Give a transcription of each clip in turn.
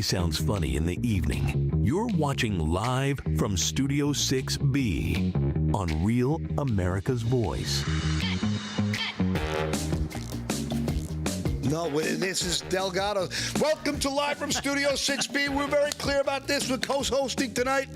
sounds funny in the evening, you're watching live from Studio 6B on Real America's Voice. No, this is Delgado. Welcome to Live from Studio 6B. We're very clear about this. We're co-hosting tonight.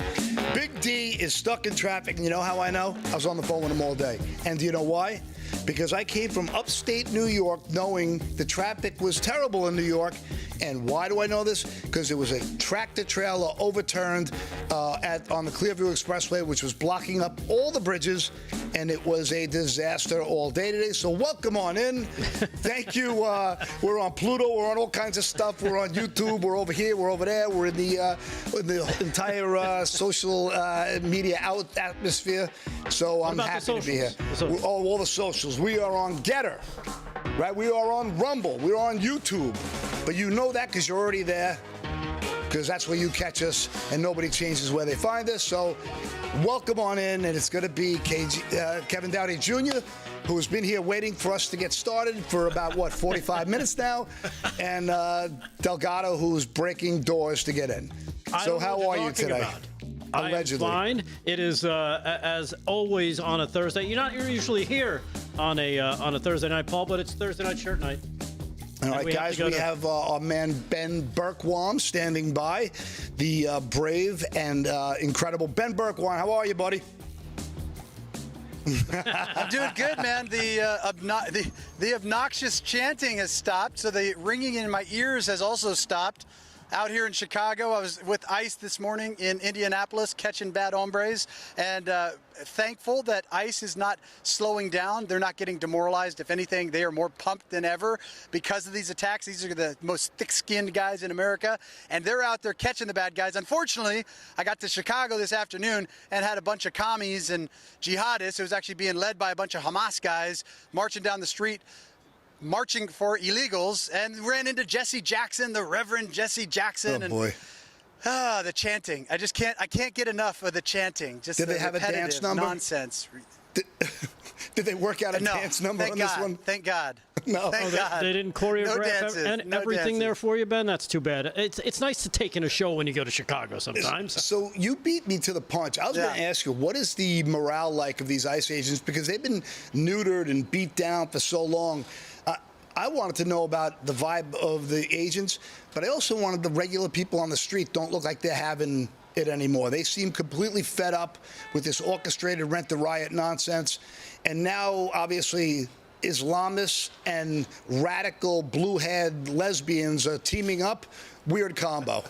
Big D is stuck in traffic. And you know how I know? I was on the phone with him all day. And do you know why? Because I came from upstate New York knowing the traffic was terrible in New York. And why do I know this? Because there was a tractor trailer overturned on the Clearview Expressway, which was blocking up all the bridges, and it was a disaster all day today. So welcome on in. Thank you. We're on Pluto. We're on all kinds of stuff. We're on YouTube. We're over here. We're over there. We're in the entire social media atmosphere. So I'm happy to be here. All the socials. We are on Getter. Right, we are on Rumble, we're on YouTube, but you know that because you're already there, because that's where you catch us, and nobody changes where they find us. So welcome on in, and it's going to be Kevin Dowdy Jr., who has been here waiting for us to get started for about, 45 minutes now, and Delgado, who's breaking doors to get in. So how are you today? Allegedly. I am fine. It is, as always, on a Thursday. You're usually here on a Thursday night, Paul, but it's Thursday night shirt night. All right, guys, we have our man Ben Berkwam standing by, the brave and incredible Ben Berkwam. How are you, buddy? I'm doing good, man. The obnoxious chanting has stopped, so the ringing in my ears has also stopped. Out here in Chicago, I was with ICE this morning in Indianapolis catching bad hombres, and thankful that ICE is not slowing down. They're not getting demoralized. If anything, they are more pumped than ever because of these attacks. These are the most thick-skinned guys in America, and they're out there catching the bad guys. Unfortunately, I got to Chicago this afternoon and had a bunch of commies and jihadists. It was actually being led by a bunch of Hamas guys marching down the street, marching for illegals, and ran into Jesse Jackson, the Reverend Jesse Jackson. Oh, boy. The chanting. I can't get enough of the chanting. Just Did they have a dance number? Nonsense. Did they work out a dance number on this one? Thank God. No. Thank God. They didn't choreograph everything there for you, Ben? That's too bad. It's nice to take in a show when you go to Chicago sometimes. So you beat me to the punch. I was going to ask you, what is the morale like of these ICE agents? Because they've been neutered and beat down for so long. I wanted to know about the vibe of the agents, but I also wanted the regular people on the street don't look like they're having it anymore. They seem completely fed up with this orchestrated rent-the-riot nonsense. And now, obviously, Islamists and radical blue-haired lesbians are teaming up. Weird combo.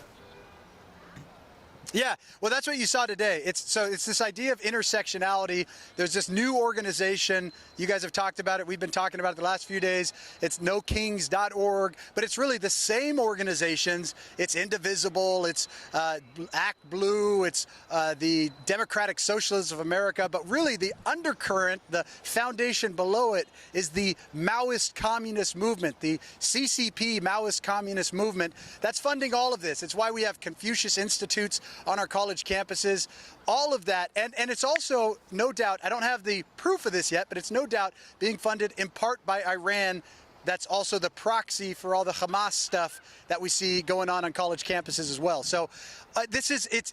Yeah, well, that's what you saw today. It's this idea of intersectionality. There's this new organization. You guys have talked about it. We've been talking about it the last few days. It's nokings.org, but it's really the same organizations. It's Indivisible. It's Act Blue. It's the Democratic Socialists of America. But really, the undercurrent, the foundation below it, is the Maoist Communist Movement, the CCP Maoist Communist Movement. That's funding all of this. It's why we have Confucius Institutes on our college campuses, all of that. And it's also, no doubt, I don't have the proof of this yet, but it's no doubt being funded in part by Iran. That's also the proxy for all the Hamas stuff that we see going on college campuses as well. So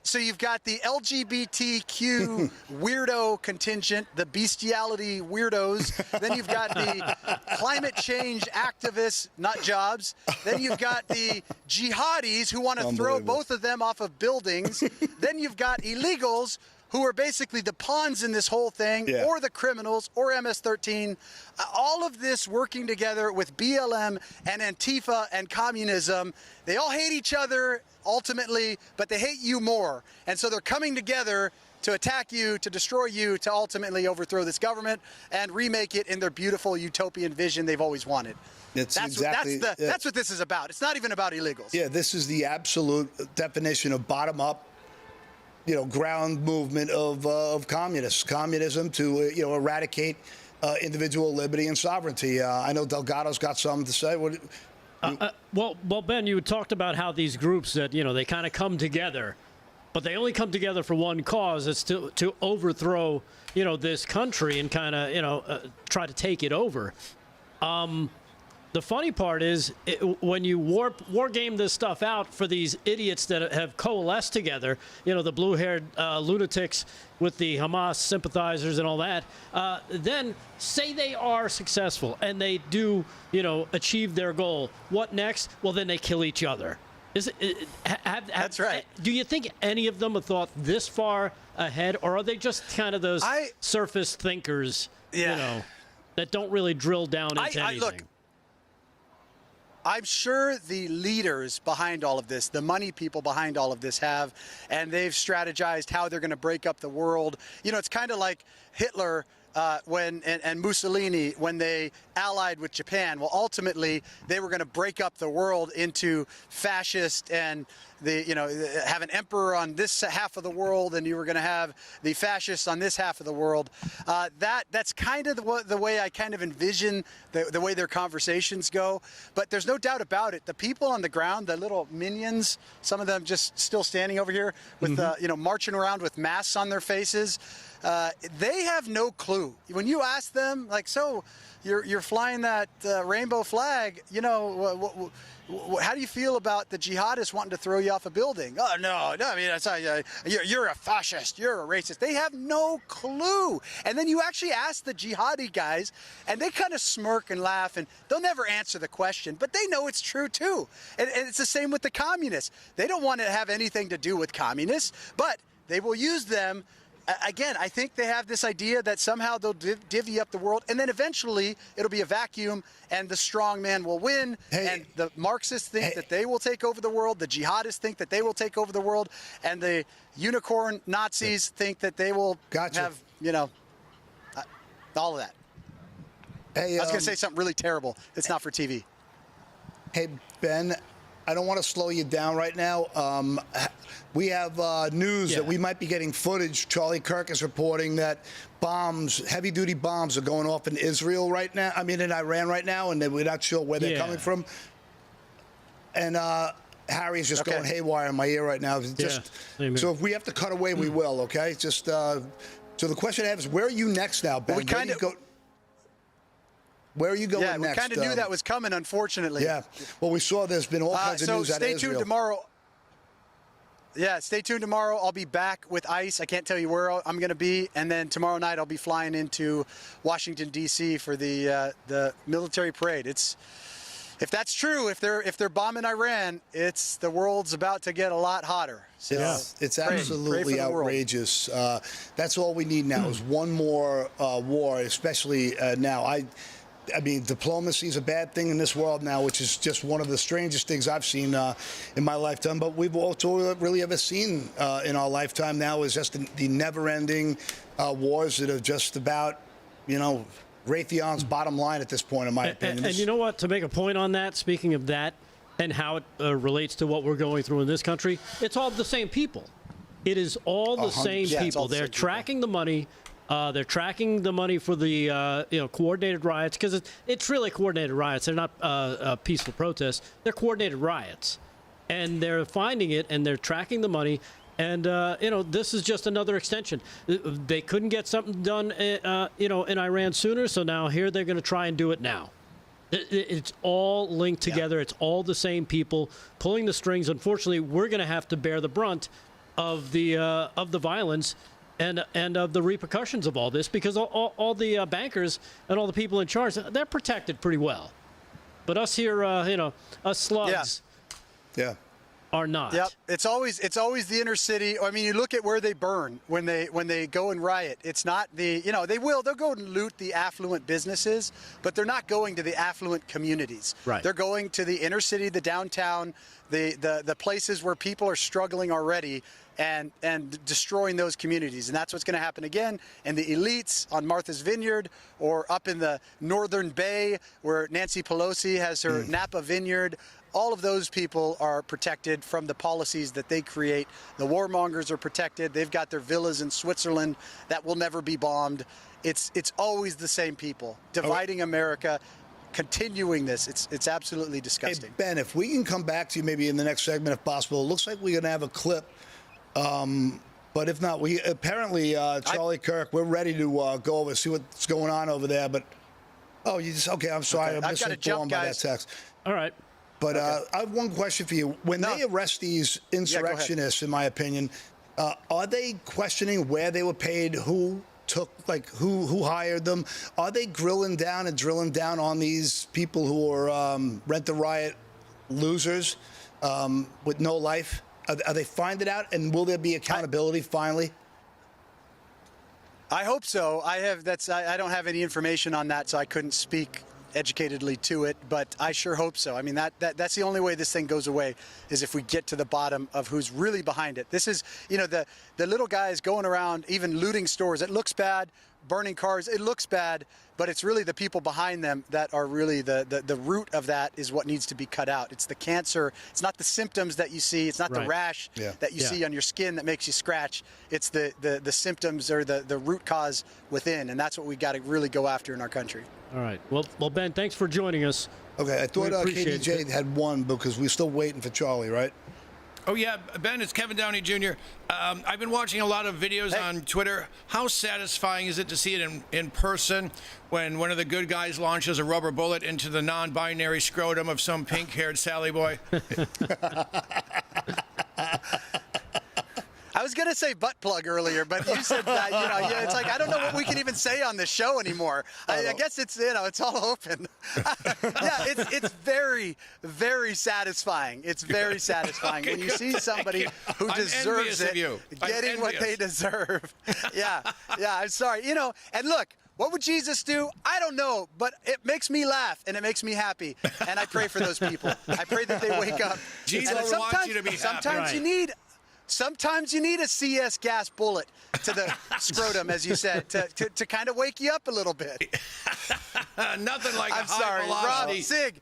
so you've got the LGBTQ weirdo contingent, the bestiality weirdos. Then you've got the climate change activists, nut jobs. Then you've got the jihadis who want to throw both of them off of buildings. Then you've got illegals who are basically the pawns in this whole thing, or the criminals, or MS-13. All of this working together with BLM and Antifa and communism. They all hate each other, ultimately, but they hate you more. And so they're coming together to attack you, to destroy you, to ultimately overthrow this government and remake it in their beautiful utopian vision they've always wanted. That's what this is about. It's not even about illegals. Yeah, this is the absolute definition of bottom-up, ground movement of communism to, eradicate individual liberty and sovereignty. I know Delgado's got something to say. Well, Ben, you talked about how these groups that, they kind of come together, but they only come together for one cause. It's to overthrow, this country and kind of, try to take it over. The funny part is when you war game this stuff out for these idiots that have coalesced together, the blue-haired lunatics with the Hamas sympathizers and all that, then say they are successful and they do, achieve their goal. What next? Well, then they kill each other. That's right. Do you think any of them have thought this far ahead, or are they just kind of those surface thinkers, that don't really drill down into anything? Look, I'm sure the leaders behind all of this, the money people behind all of this have, and they've strategized how they're going to break up the world. It's kind of like Hitler and Mussolini when they allied with Japan. Well, ultimately, they were going to break up the world into fascist and have an emperor on this half of the world, and you were going to have the fascists on this half of the world. That's kind of the way I kind of envision the way their conversations go. But there's no doubt about it. The people on the ground, the little minions, some of them just still standing over here with, marching around with masks on their faces. They have no clue. When you ask them, like, so you're flying that rainbow flag, how do you feel about the jihadists wanting to throw you off a building? Oh, no, I mean, that's you're a fascist, you're a racist. They have no clue. And then you actually ask the jihadi guys, and they kind of smirk and laugh, and they'll never answer the question, but they know it's true, too. And it's the same with the communists. They don't want to have anything to do with communists, but they will use them. Again, I think they have this idea that somehow they'll divvy up the world, and then eventually it'll be a vacuum, and the strong man will win. And the Marxists think that they will take over the world. The jihadists think that they will take over the world, and the unicorn Nazis think that they will have, all of that. I was going to say something really terrible. It's not for TV. Hey, Ben, I don't want to slow you down right now. We have news that we might be getting footage. Charlie Kirk is reporting that heavy-duty bombs are going off in Israel right now. I mean, in Iran right now, and we're not sure where they're coming from. And Harry's just going haywire in my ear right now. So if we have to cut away, we will, okay? Just so the question I have is, where are you next now, Ben? Where are you going next? Yeah, we kind of knew that was coming, unfortunately. Yeah. Well, we saw there's been all kinds of news out of Israel. So stay tuned tomorrow. Yeah, stay tuned tomorrow. I'll be back with ICE. I can't tell you where I'm going to be. And then tomorrow night I'll be flying into Washington, D.C. for the military parade. If that's true, if they're bombing Iran, the world's about to get a lot hotter. So it's absolutely outrageous. That's all we need now is one more war, especially now. I mean, diplomacy is a bad thing in this world now, which is just one of the strangest things I've seen in my lifetime. But we've also really ever seen in our lifetime now is just the never-ending wars that are just about, Raytheon's bottom line at this point, in my opinion. And you know what? To make a point on that, speaking of that and how it relates to what we're going through in this country, it's all the same people. It is all the same people. They're tracking the money. They're tracking the money for the coordinated riots, because it's really coordinated riots. They're not peaceful protests. They're coordinated riots, and they're finding it and they're tracking the money. And this is just another extension. They couldn't get something done, in Iran sooner, so now here they're going to try and do it now. It's all linked together. It's all the same people pulling the strings. Unfortunately, we're going to have to bear the brunt of the violence and of the repercussions of all this, because all the bankers and all the people in charge, they're protected pretty well. But us here, us slugs, are not. Yep, it's always the inner city. I mean, you look at where they burn when they go and riot. It's not they'll go and loot the affluent businesses, but they're not going to the affluent communities. Right. They're going to the inner city, the downtown, the places where people are struggling already, and destroying those communities. And that's what's going to happen again. And the elites on Martha's Vineyard, or up in the Northern Bay where Nancy Pelosi has her Napa Vineyard, all of those people are protected from the policies that they create. The warmongers are protected. They've got their villas in Switzerland that will never be bombed. It's always the same people dividing America, continuing this. It's absolutely disgusting. Hey, Ben, if we can come back to you maybe in the next segment if possible. It looks like we're going to have a clip. But if not, we apparently, Charlie Kirk, we're ready to go over, see what's going on over there. But Oh, you just okay. I'm sorry. Okay. I'm I've gotta jump, misinformed by that guys. text. All right. But I have one question for you. When they arrest these insurrectionists, in my opinion, are they questioning where they were paid, who took, like, who hired them? Are they grilling down and drilling down on these people who are Rent the Riot losers with no life? Are they finding out, and will there be accountability finally? I hope so. I don't have any information on that, so I couldn't speak educatedly to it, but I sure hope so. I mean, that's the only way this thing goes away, is if we get to the bottom of who's really behind it. This is, you know, the little guys going around even looting stores. It looks bad. Burning cars, it looks bad, but it's really the people behind them that are really the root of that is what needs to be cut out. It's the cancer. It's not the symptoms that you see. It's not the rash that you see on your skin that makes you scratch. It's the symptoms or the root cause within, and that's what we got to really go after in our country. All right. Well, Ben, thanks for joining us. Okay, I thought KDJ had won because we're still waiting for Charlie, right? Oh, yeah, Ben, it's Kevin Downey Jr. I've been watching a lot of videos on Twitter. How satisfying is it to see it in person when one of the good guys launches a rubber bullet into the non-binary scrotum of some pink-haired Sally boy? I was going to say butt plug earlier, but you said that, you know, yeah, it's like, I don't know what we can even say on this show anymore. I guess it's, you know, it's all open. Yeah, it's very, very satisfying. It's very satisfying when you see somebody who deserves it getting what they deserve. Yeah, I'm sorry. You know, and look, what would Jesus do? I don't know, but it makes me laugh and it makes me happy. And I pray for those people. I pray that they wake up. Jesus wants you to be happy. Sometimes you need a CS gas bullet to the scrotum, as you said, to kind of wake you up a little bit. Nothing like I'm sorry, Rob, Sig,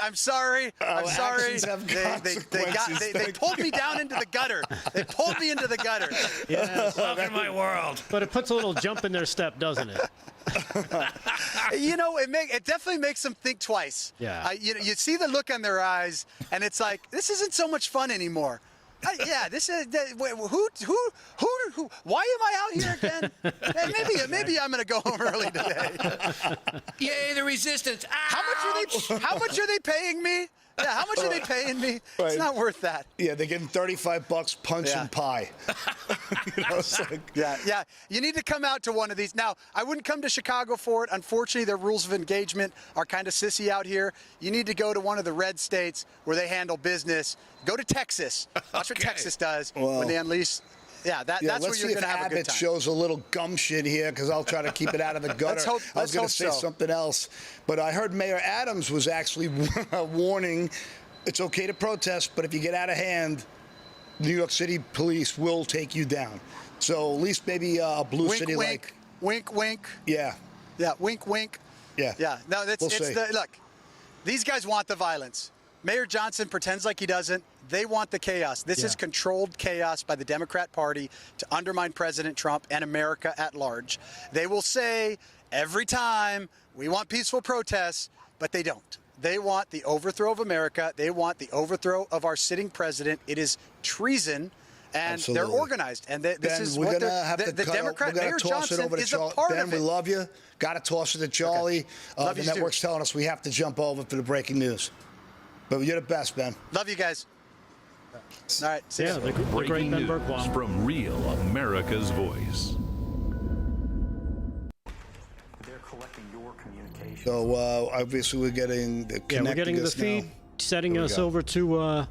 I'm sorry. I'm sorry. They pulled me down into the gutter. They pulled me into the gutter. Yeah, welcome to my world. But it puts a little jump in their step, doesn't it? You know, it definitely makes them think twice. Yeah. You see the look on their eyes, and it's like, this isn't so much fun anymore. This is who? Why am I out here again? Maybe I'm going to go home early today. Yay, the resistance! How much are they paying me? Yeah, how much are they paying me? Right. It's not worth that. Yeah, they're getting $35 punch and pie. You know, it's like... Yeah. You need to come out to one of these. Now, I wouldn't come to Chicago for it. Unfortunately, their rules of engagement are kind of sissy out here. You need to go to one of the red states where they handle business. Go to Texas. Watch what Texas does when they unleash. Yeah, that's where you're going to have a good time. Shows a little gumption here, because I'll try to keep it out of the gutter. I was going to say something else, but I heard Mayor Adams was actually warning it's okay to protest, but if you get out of hand, New York City police will take you down. So at least maybe a blue city like... Wink, wink. Yeah. Yeah, wink, wink. Yeah. Yeah. No, look, these guys want the violence. Mayor Johnson pretends like he doesn't. They want the chaos. This is controlled chaos by the Democrat Party to undermine President Trump and America at large. They will say every time, we want peaceful protests, but they don't. They want the overthrow of America. They want the overthrow of our sitting president. It is treason, and they're organized. And this is what the Democrat Mayor Johnson is a part of it. Ben, we love you. Got to toss it to Charlie. The network's telling us we have to jump over for the breaking news. But you're the best, Ben. Love you guys. All right. See you. The great Ben Bergquam. From Real America's Voice. They're collecting your communication. So obviously we're getting the we're getting the feed, setting us over to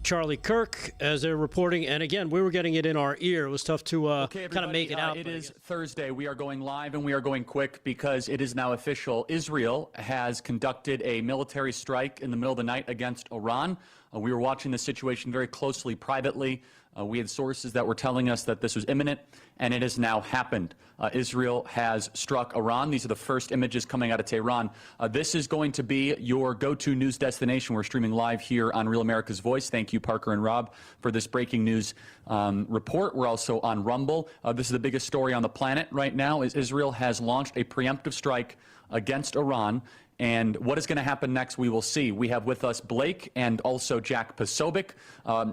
Charlie Kirk as they're reporting. And again, we were getting it in our ear. It was tough to kind of make it out. It is Thursday. We are going live and we are going quick because it is now official. Israel has conducted a military strike in the middle of the night against Iran. We were watching the situation very closely privately. We had sources that were telling us that this was imminent, and it has now happened. Israel has struck Iran. These are the first images coming out of Tehran. This is going to be your go-to news destination. We're streaming live here on Real America's Voice. Thank you, Parker and Rob, for this breaking news report. We're also on Rumble. This is the biggest story on the planet right now, is Israel has launched a preemptive strike against Iran. And what is going to happen next, we will see. We have with us Blake and also Jack Posobiec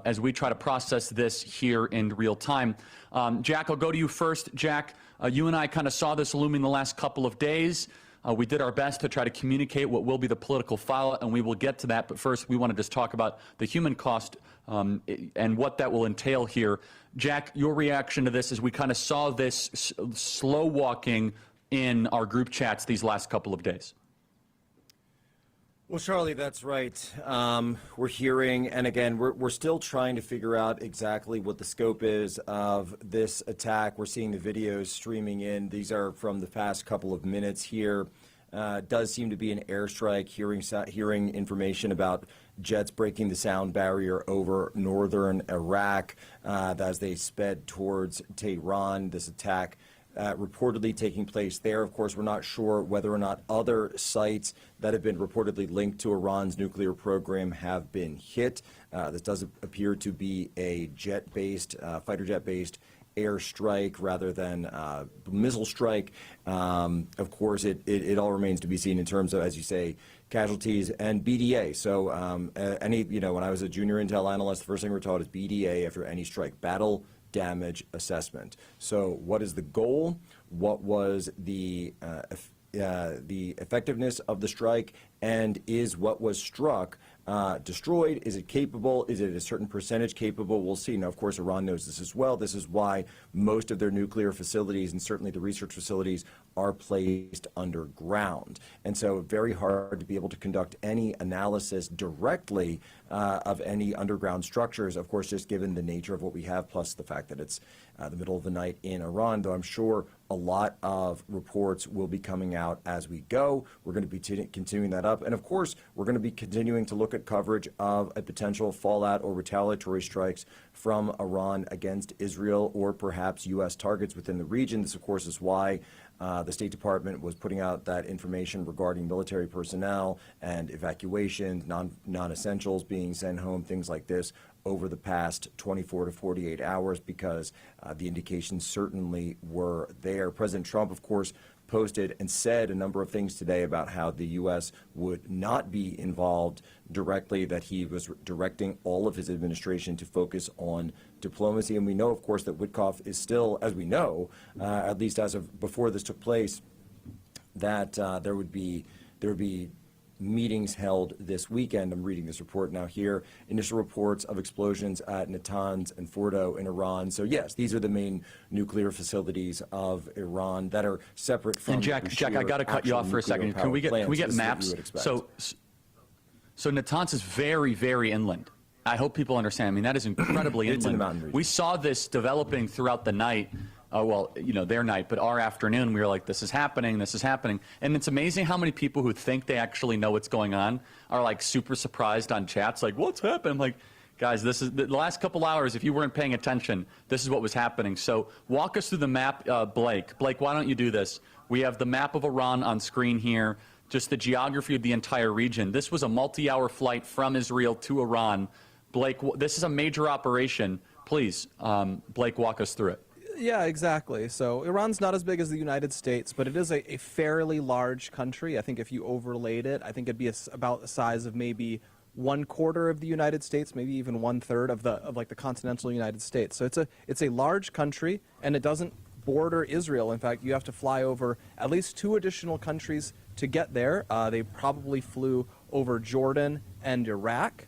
as we try to process this here in real time. Jack, I'll go to you first. Jack, you and I kind of saw this looming the last couple of days. We did our best to try to communicate what will be the political fallout, and we will get to that. But first, we want to just talk about the human cost and what that will entail here. Jack, your reaction to this as we kind of saw this slow walking in our group chats these last couple of days? Well, Charlie, that's right. We're hearing, and again, we're still trying to figure out exactly what the scope is of this attack. We're seeing the videos streaming in. These are from the past couple of minutes here. Does seem to be an airstrike, hearing information about jets breaking the sound barrier over northern Iraq as they sped towards Tehran. This attack reportedly taking place there. Of course, we're not sure whether or not other sites that have been reportedly linked to Iran's nuclear program have been hit. This does appear to be a jet-based, fighter jet-based airstrike rather than missile strike. Of course, it all remains to be seen in terms of, as you say, casualties and BDA. So when I was a junior intel analyst, the first thing we're taught is BDA after any strike: battle damage assessment. So what is the goal? What was the effectiveness of the strike? And is what was struck destroyed? Is it capable? Is it a certain percentage capable? We'll see. Now, of course, Iran knows this as well. This is why most of their nuclear facilities, and certainly the research facilities, are placed underground. And so very hard to be able to conduct any analysis directly of any underground structures, of course, just given the nature of what we have, plus the fact that it's the middle of the night in Iran, though I'm sure a lot of reports will be coming out as we go. We're going to be continuing that up. And of course, we're going to be continuing to look at coverage of a potential fallout or retaliatory strikes from Iran against Israel or perhaps U.S. targets within the region. This, of course, is why the State Department was putting out that information regarding military personnel and evacuations, non-essentials being sent home, things like this, over the past 24 to 48 hours, because the indications certainly were there. President Trump, of course, posted and said a number of things today about how the U.S. would not be involved directly, that he was directing all of his administration to focus on diplomacy. And we know, of course, that Witkoff is still, as we know, at least as of before this took place, that there would be meetings held this weekend. I'm reading this report now here. Initial reports of explosions at Natanz and Fordo in Iran. So yes, these are the main nuclear facilities of Iran that are separate from. And Jack, I got to cut you off for a second. Can we get maps? So Natanz is very, very inland. I hope people understand. I mean, that is incredibly inland. It's in the mountain region. We saw this developing throughout the night. Their night, but our afternoon, we were like, this is happening. And it's amazing how many people who think they actually know what's going on are like super surprised on chats, like, what's happening? I'm like, guys, this is the last couple hours. If you weren't paying attention, this is what was happening. So walk us through the map, Blake. Blake, why don't you do this? We have the map of Iran on screen here, just the geography of the entire region. This was a multi-hour flight from Israel to Iran. Blake, this is a major operation. Please, Blake, walk us through it. Yeah, exactly. So Iran's not as big as the United States, but it is a fairly large country. I think if you overlaid it, I think it'd be about the size of maybe 1/4 of the United States, maybe even 1/3 of the continental United States. So it's a large country, and it doesn't border Israel. In fact, you have to fly over at least 2 additional countries to get there. They probably flew over Jordan and Iraq.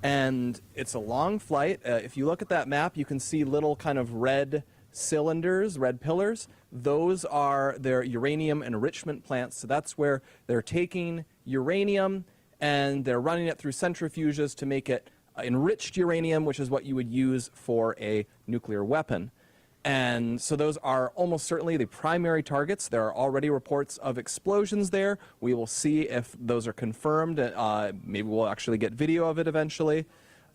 And it's a long flight. If you look at that map, you can see little kind of red cylinders, red pillars. Those are their uranium enrichment plants. So that's where they're taking uranium and they're running it through centrifuges to make it enriched uranium, which is what you would use for a nuclear weapon. And so those are almost certainly the primary targets. There are already reports of explosions there. We will see if those are confirmed. Maybe we'll actually get video of it eventually.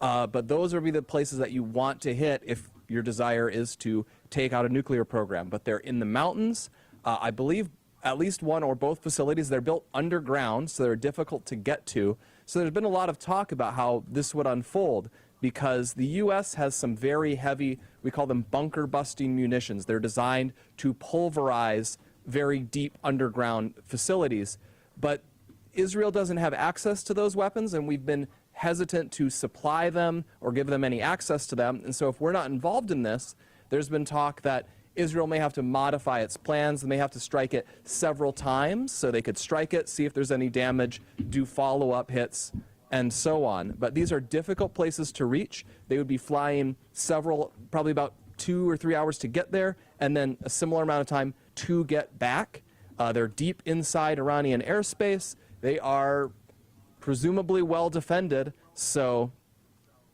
But those will be the places that you want to hit if your desire is to take out a nuclear program. But they're in the mountains. I believe at least one or both facilities, they're built underground, so they're difficult to get to. So there's been a lot of talk about how this would unfold, because the U.S. has some very heavy, we call them bunker-busting munitions. They're designed to pulverize very deep underground facilities. But Israel doesn't have access to those weapons, and we've been hesitant to supply them or give them any access to them. And so if we're not involved in this, there's been talk that Israel may have to modify its plans. They may have to strike it several times, so they could strike it, see if there's any damage, do follow-up hits, and so on. But these are difficult places to reach. They would be flying probably about 2 or 3 hours to get there, and then a similar amount of time to get back. They're deep inside Iranian airspace. They are presumably well defended, so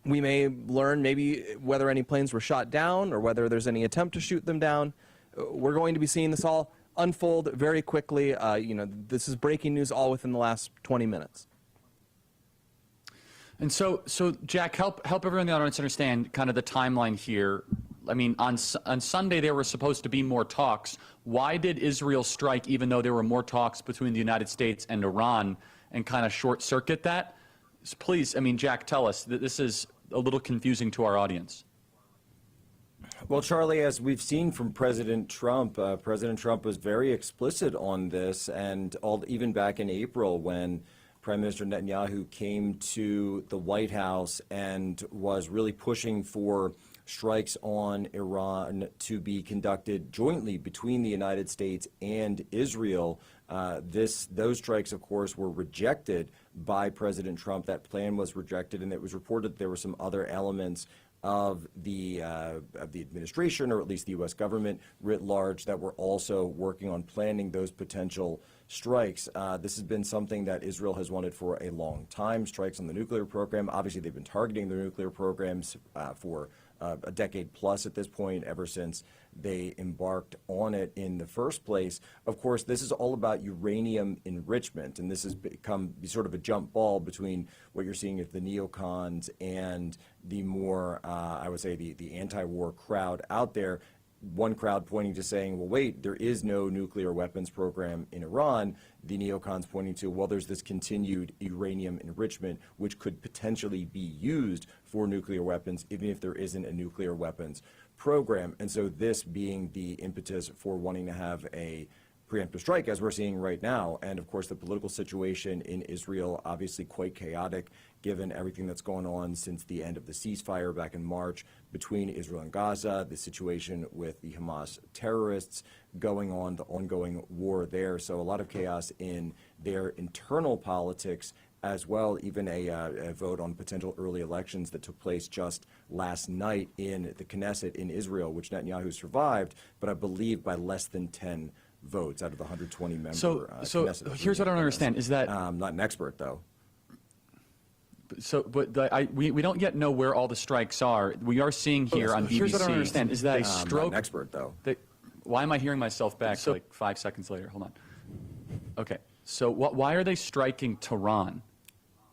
we may learn maybe whether any planes were shot down or whether there's any attempt to shoot them down. We're going to be seeing this all unfold very quickly. This is breaking news all within the last 20 minutes. And so Jack, help everyone in the audience understand kind of the timeline here. I mean, on Sunday there were supposed to be more talks. Why did Israel strike even though there were more talks between the United States and Iran and kind of short-circuit that? Please, I mean, Jack, tell us. This is a little confusing to our audience. Well, Charlie, as we've seen from President Trump was very explicit on this, and even back in April when Prime Minister Netanyahu came to the White House and was really pushing for strikes on Iran to be conducted jointly between the United States and Israel. Those strikes, of course, were rejected by President Trump. That plan was rejected, and it was reported that there were some other elements of the administration, or at least the U.S. government writ large, that were also working on planning those potential strikes. This has been something that Israel has wanted for a long time, strikes on the nuclear program. Obviously, they've been targeting their nuclear programs for a decade plus at this point, ever since they embarked on it in the first place. Of course, this is all about uranium enrichment, and this has become sort of a jump ball between what you're seeing at the neocons and the more, I would say, the anti-war crowd out there. One crowd pointing to saying, well, wait, there is no nuclear weapons program in Iran. The neocons pointing to, well, there's this continued uranium enrichment, which could potentially be used for nuclear weapons, even if there isn't a nuclear weapons program. And so this being the impetus for wanting to have a preemptive strike, as we're seeing right now. And of course, the political situation in Israel, obviously quite chaotic, given everything that's gone on since the end of the ceasefire back in March between Israel and Gaza, the situation with the Hamas terrorists going on, the ongoing war there. So a lot of chaos in their internal politics as well, even a vote on potential early elections that took place just last night in the Knesset in Israel, which Netanyahu survived, but I believe by less than 10 votes out of the 120 member So here's what I don't understand is that I'm not an expert though. So, but we don't yet know where all the strikes are. We are seeing here on BBC. Here's what I don't understand is that I'm not an expert though. Why am I hearing myself back like 5 seconds later? Hold on. Okay. So why are they striking Tehran?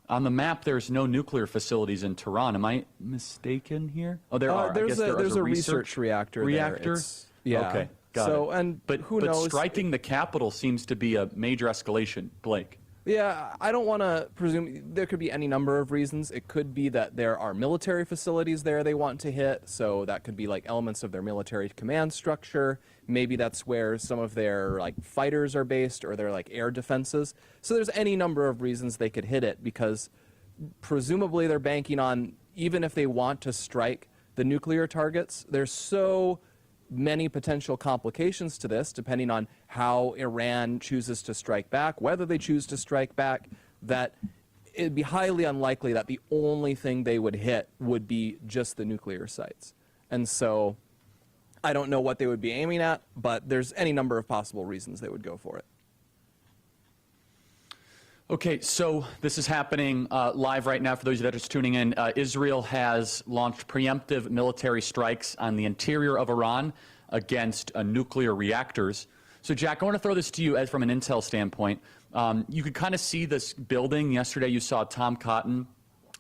On the map, there's no nuclear facilities in Tehran. Am I mistaken here? Oh, there are. There's a research reactor. Yeah. Okay. Got it. But who knows? But striking the capital seems to be a major escalation, Blake. Yeah, I don't want to presume. There could be any number of reasons. It could be that there are military facilities there they want to hit, so that could be like elements of their military command structure. Maybe that's where some of their like fighters are based, or their like air defenses. So there's any number of reasons they could hit it, because presumably they're banking on, even if they want to strike the nuclear targets, there's so many potential complications to this, depending on how Iran chooses to strike back, whether they choose to strike back, that it'd be highly unlikely that the only thing they would hit would be just the nuclear sites. And so I don't know what they would be aiming at, but there's any number of possible reasons they would go for it. Okay, so this is happening live right now for those that are just tuning in. Israel has launched preemptive military strikes on the interior of Iran against nuclear reactors. So, Jack, I want to throw this to you as from an intel standpoint. You could kind of see this building. Yesterday you saw Tom Cotton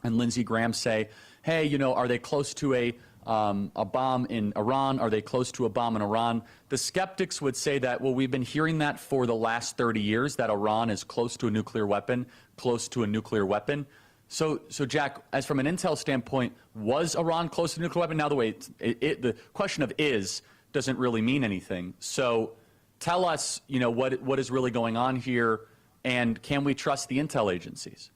and Lindsey Graham say, hey, you know, are they close to a bomb in Iran? Are they close to a bomb in Iran? The skeptics would say that, well, we've been hearing that for the last 30 years, that Iran is close to a nuclear weapon, close to a nuclear weapon. So Jack, as from an intel standpoint, was Iran close to a nuclear weapon? Now, the question of is doesn't really mean anything. So tell us, you know, what is really going on here, and can we trust the intel agencies?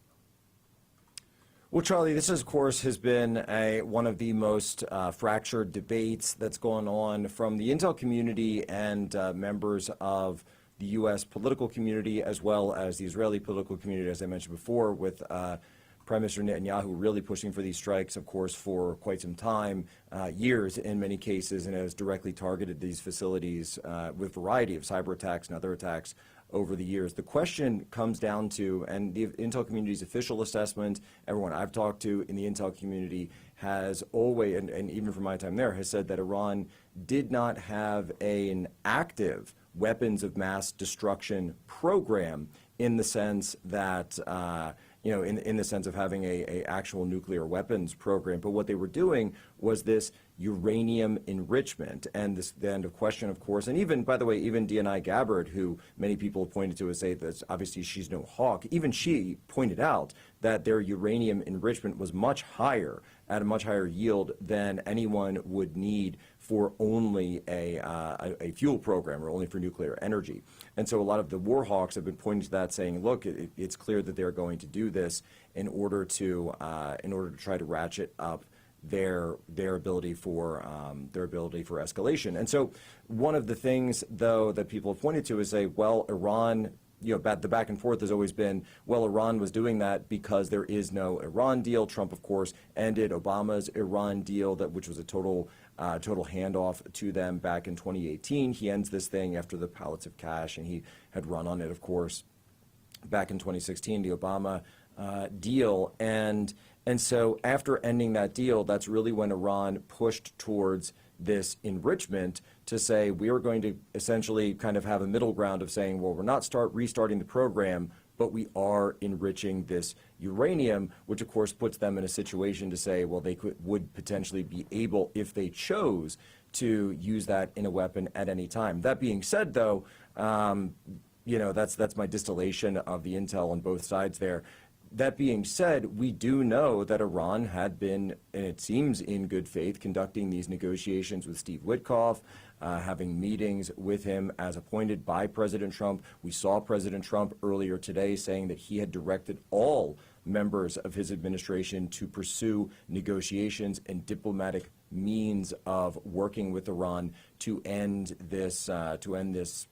Well, Charlie, this, of course, has been one of the most fractured debates that's gone on from the intel community and members of the U.S. political community, as well as the Israeli political community, as I mentioned before, with Prime Minister Netanyahu really pushing for these strikes, of course, for quite some time, years in many cases, and has directly targeted these facilities with a variety of cyber attacks and other attacks over the years. The question comes down to, and the intel community's official assessment, everyone I've talked to in the intel community has always, and even from my time there, has said that Iran did not have an active weapons of mass destruction program in the sense that, in the sense of having a actual nuclear weapons program. But what they were doing was this uranium enrichment. And this then the question, of course, and even, by the way, even DNI Gabbard, who many people have pointed to as say that obviously she's no hawk, even she pointed out that their uranium enrichment was much higher, at a much higher yield than anyone would need for only a fuel program or only for nuclear energy. And so a lot of the war hawks have been pointing to that, saying, look, it's clear that they're going to do this in order to try to ratchet up their ability for escalation. And so one of the things, though, that people have pointed to is say, well, Iran, the back and forth has always been, well, Iran was doing that because there is no Iran deal. Trump, of course, ended Obama's Iran deal, which was a total handoff to them back in 2018. He ends this thing after the pallets of cash, and he had run on it, of course, back in 2016, the Obama deal. And so after ending that deal, that's really when Iran pushed towards this enrichment to say we are going to essentially kind of have a middle ground of saying, well, we're not restarting the program, but we are enriching this uranium, which of course puts them in a situation to say, well, they would potentially be able, if they chose, to use that in a weapon at any time. That being said, though, that's my distillation of the intel on both sides there. That being said, we do know that Iran had been, and it seems in good faith, conducting these negotiations with Steve Witkoff, having meetings with him as appointed by President Trump. We saw President Trump earlier today saying that he had directed all members of his administration to pursue negotiations and diplomatic means of working with Iran to end this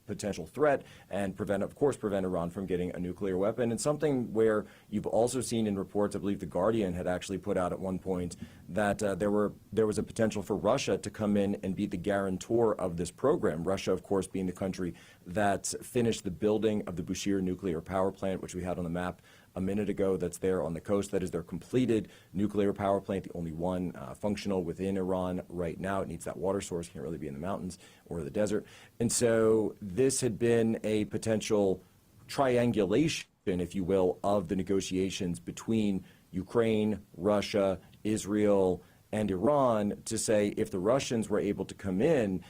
potential threat and prevent Iran from getting a nuclear weapon. And something where you've also seen in reports, I believe The Guardian had actually put out at one point, that there was a potential for Russia to come in and be the guarantor of this program. Russia, of course, being the country that finished the building of the Bushehr nuclear power plant, which we had on the map a minute ago, that's there on the coast. That is their completed nuclear power plant, the only one functional within Iran right now. It needs that water source, can't really be in the mountains or the desert. And so this had been a potential triangulation, if you will, of the negotiations between Ukraine, Russia, Israel, and Iran to say if the Russians were able to come in,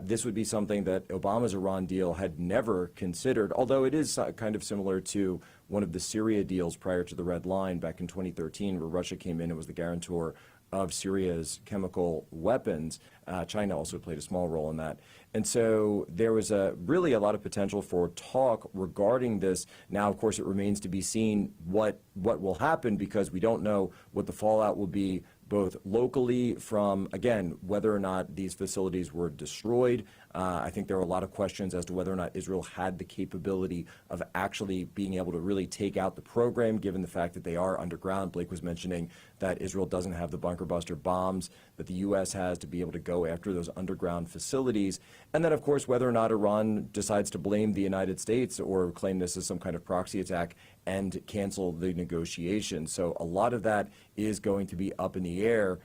this would be something that Obama's Iran deal had never considered, although it is kind of similar to one of the Syria deals prior to the Red Line back in 2013, where Russia came in and was the guarantor of Syria's chemical weapons. China also played a small role in that. And so there was really a lot of potential for talk regarding this. Now, of course, it remains to be seen what will happen, because we don't know what the fallout will be, both locally from, again, whether or not these facilities were destroyed. I think there are a lot of questions as to whether or not Israel had the capability of actually being able to really take out the program, given the fact that they are underground. Blake was mentioning that Israel doesn't have the bunker buster bombs that the U.S. has to be able to go after those underground facilities. And then, of course, whether or not Iran decides to blame the United States or claim this as some kind of proxy attack and cancel the negotiations. So a lot of that is going to be up in the air,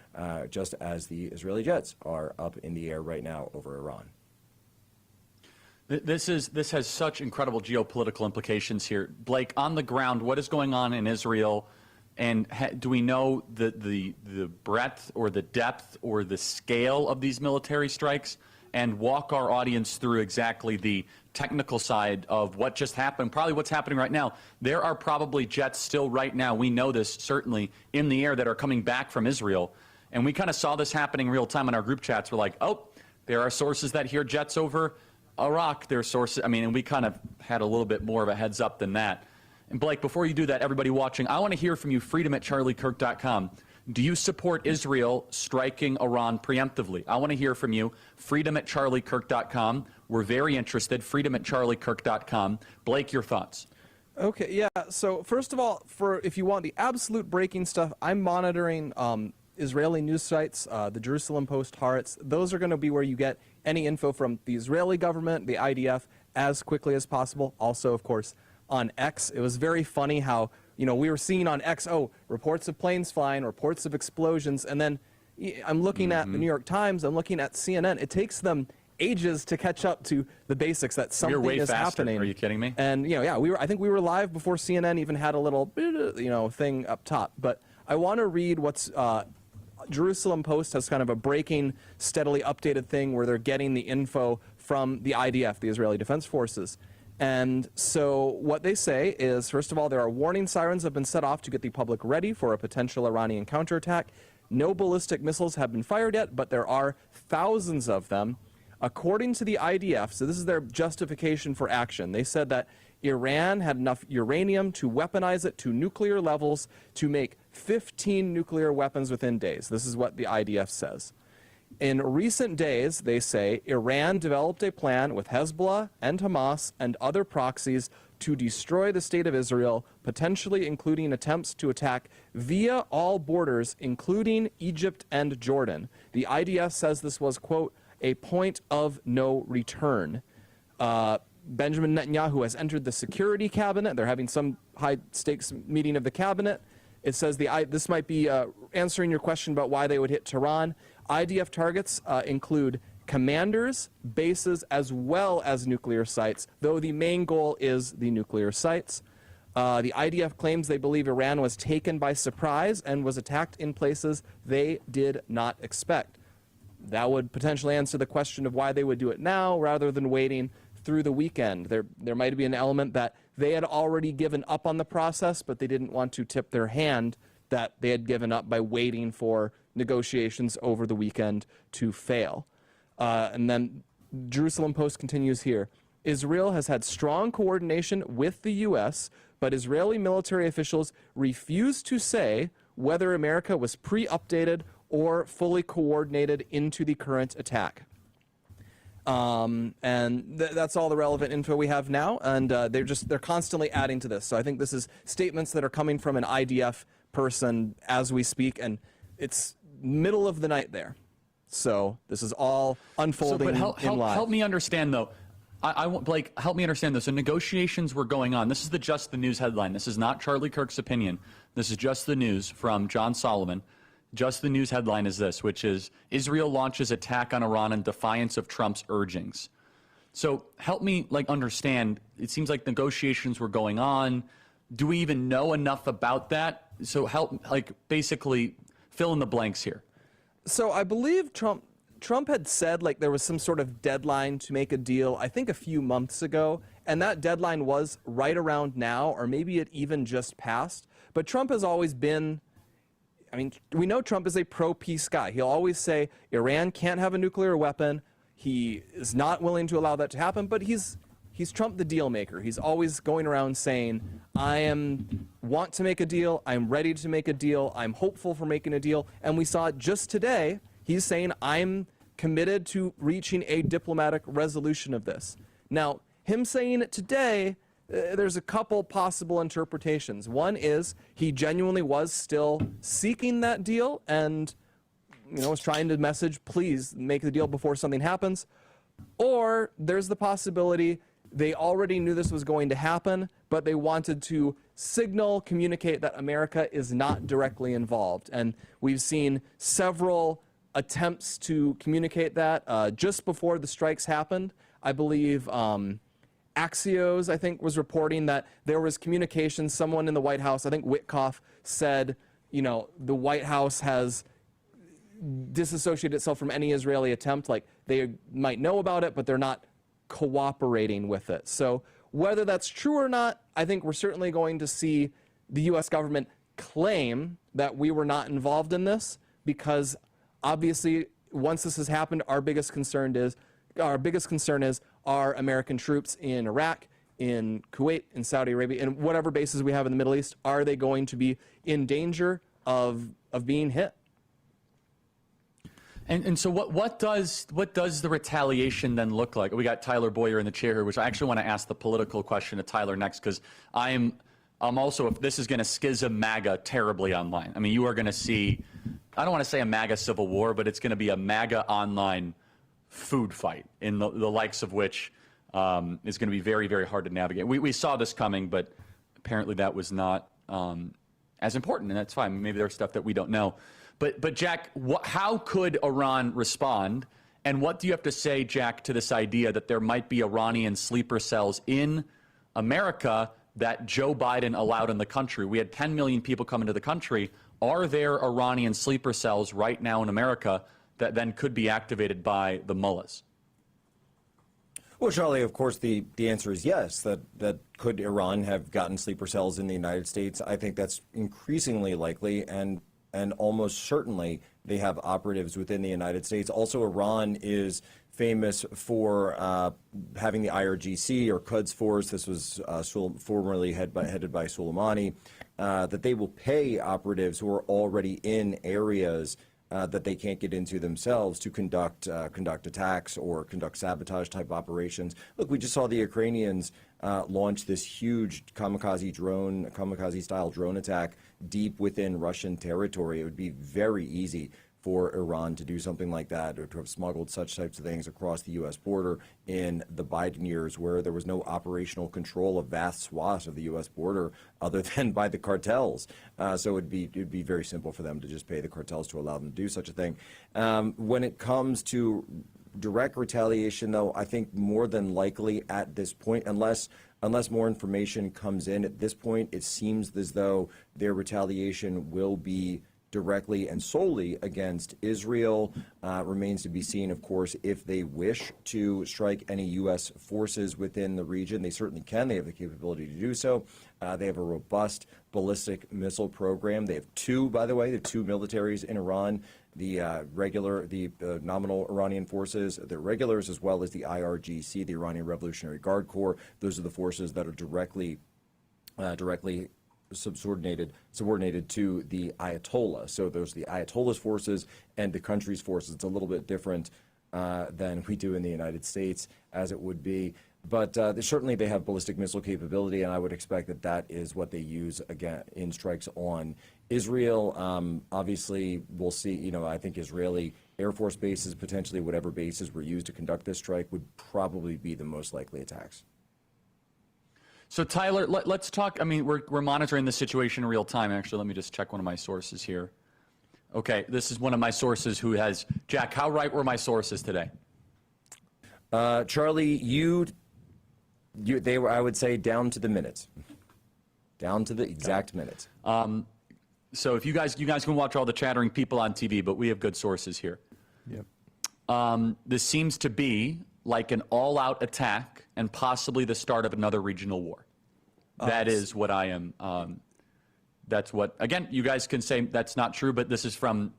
just as the Israeli jets are up in the air right now over Iran. This has such incredible geopolitical implications here. Blake, on the ground, what is going on in Israel? And do we know the breadth or the depth or the scale of these military strikes? And walk our audience through exactly the technical side of what just happened, probably what's happening right now. There are probably jets still right now, we know this certainly, in the air that are coming back from Israel. And we kind of saw this happening real time in our group chats. We're like, oh, there are sources that hear jets over Iraq. There are sources, and we kind of had a little bit more of a heads up than that. And Blake, before you do that, everybody watching, I want to hear from you, freedom@charliekirk.com. Do you support Israel striking Iran preemptively? I want to hear from you, freedom@charliekirk.com. We're very interested, freedom@charliekirk.com. Blake, your thoughts? Okay, yeah. So first of all, if you want the absolute breaking stuff, I'm monitoring Israeli news sites, the Jerusalem Post, Haaretz. Those are going to be where you get any info from the Israeli government, the IDF, as quickly as possible. Also, of course, on X. It was very funny how, we were seeing on X, reports of planes flying, reports of explosions, and then I'm looking at the New York Times, I'm looking at CNN. It takes them ages to catch up to the basics that something way is faster. happening. Are you kidding me? And I think we were live before CNN even had a little thing up top. But I want to read what's Jerusalem Post has kind of a breaking, steadily updated thing where they're getting the info from the IDF, the Israeli Defense Forces. And so what they say is, first of all, there are warning sirens have been set off to get the public ready for a potential Iranian counterattack. No ballistic missiles have been fired yet, but there are thousands of them. According to the IDF, so this is their justification for action, they said that Iran had enough uranium to weaponize it to nuclear levels to make 15 nuclear weapons within days. This is what the IDF says. In recent days, they say, Iran developed a plan with Hezbollah and Hamas and other proxies to destroy the state of Israel, potentially including attempts to attack via all borders, including Egypt and Jordan. The IDF says this was, quote, a point of no return. Benjamin Netanyahu has entered the security cabinet. They're having some high-stakes meeting of the cabinet. It says this might be answering your question about why they would hit Tehran. IDF targets include commanders, bases, as well as nuclear sites, though the main goal is the nuclear sites. The IDF claims they believe Iran was taken by surprise and was attacked in places they did not expect. That would potentially answer the question of why they would do it now rather than waiting through the weekend. There might be an element that they had already given up on the process, but they didn't want to tip their hand that they had given up by waiting for negotiations over the weekend to fail. And then Jerusalem Post continues here. Israel has had strong coordination with the U.S., but Israeli military officials refuse to say whether America was pre-updated or fully coordinated into the current attack. And that's all the relevant info we have now, and they're constantly adding to this. So I think this is statements that are coming from an IDF person as we speak, and it's middle of the night there. So this is all unfolding in live. Help me understand, though. Blake, help me understand this. So negotiations were going on. This is the Just the News headline. This is not Charlie Kirk's opinion. This is Just the News from John Solomon. Just the News headline is this, which is Israel launches attack on Iran in defiance of Trump's urgings. So help me understand. It seems like negotiations were going on. Do we even know enough about that? So help basically fill in the blanks here. So I believe Trump had said there was some sort of deadline to make a deal, I think a few months ago, and that deadline was right around now, or maybe it even just passed. But Trump has always been, we know Trump is a pro-peace guy. He'll always say Iran can't have a nuclear weapon. He is not willing to allow that to happen, but he's Trump the deal maker. He's always going around saying, want to make a deal, I'm ready to make a deal, I'm hopeful for making a deal. And we saw it just today. He's saying, I'm committed to reaching a diplomatic resolution of this. Now, him saying it today, there's a couple possible interpretations. One is he genuinely was still seeking that deal and was trying to message, please make the deal before something happens. Or there's the possibility they already knew this was going to happen, but they wanted to communicate that America is not directly involved. And we've seen several attempts to communicate that. Just before the strikes happened, I believe Axios, I think, was reporting that there was communication. Someone in the White House, I think Witkoff, said, the White House has disassociated itself from any Israeli attempt. They might know about it, but they're not cooperating with it. So whether that's true or not, I think we're certainly going to see the U.S. government claim that we were not involved in this, because obviously once this has happened, our biggest concern is are American troops in Iraq, in Kuwait, in Saudi Arabia, and whatever bases we have in the Middle East, are they going to be in danger of being hit? And so what does the retaliation then look like? We got Tyler Boyer in the chair here, which I actually want to ask the political question to Tyler next, because I'm also, if this is going to schism MAGA terribly online. I mean, you are going to see, I don't want to say a MAGA civil war, but it's going to be a MAGA online food fight, in the likes of which is going to be very, very hard to navigate. We saw this coming, but apparently that was not as important, and that's fine. Maybe there's stuff that we don't know. But Jack, how could Iran respond? And what do you have to say, Jack, to this idea that there might be Iranian sleeper cells in America that Joe Biden allowed in the country? We had 10 million people come into the country. Are there Iranian sleeper cells right now in America that then could be activated by the mullahs? Well, Charlie, of course, the answer is yes, that could Iran have gotten sleeper cells in the United States? I think that's increasingly likely, and almost certainly they have operatives within the United States. Also, Iran is famous for having the IRGC, or Quds Force. This was formerly headed by Soleimani, that they will pay operatives who are already in areas that they can't get into themselves to conduct attacks or conduct sabotage type operations. Look, we just saw the Ukrainians launch this huge kamikaze style drone attack deep within Russian territory. It would be very easy for Iran to do something like that, or to have smuggled such types of things across the U.S. border in the Biden years, where there was no operational control of vast swaths of the U.S. border other than by the cartels. So it'd be very simple for them to just pay the cartels to allow them to do such a thing. When it comes to direct retaliation, though, I think more than likely at this point, unless more information comes in, at this point, it seems as though their retaliation will be directly and solely against Israel. Remains to be seen, of course, if they wish to strike any U.S. forces within the region. They certainly can. They have the capability to do so. They have a robust ballistic missile program. They have two, by the way, the two militaries in Iran, the nominal Iranian forces, the regulars, as well as the IRGC, the Iranian Revolutionary Guard Corps. Those are the forces that are directly subordinated to the Ayatollah. So there's the Ayatollah's forces and the country's forces. It's a little bit different than we do in the United States, as it would be. But certainly they have ballistic missile capability, and I would expect that is what they use again in strikes on Israel. Obviously, we'll see. I think Israeli Air Force bases, potentially whatever bases were used to conduct this strike, would probably be the most likely attacks. So, Tyler, let's talk. I mean, we're monitoring the situation in real time. Actually, let me just check one of my sources here. Okay, this is one of my sources who has, Jack, how right were my sources today? Charlie, they were, I would say, down to the minute. Down to the exact minute. So if you guys can watch all the chattering people on TV, but we have good sources here. Yep. This seems to be like an all-out attack and possibly the start of another regional war. That is what I am. That's what, again, you guys can say that's not true, but this is from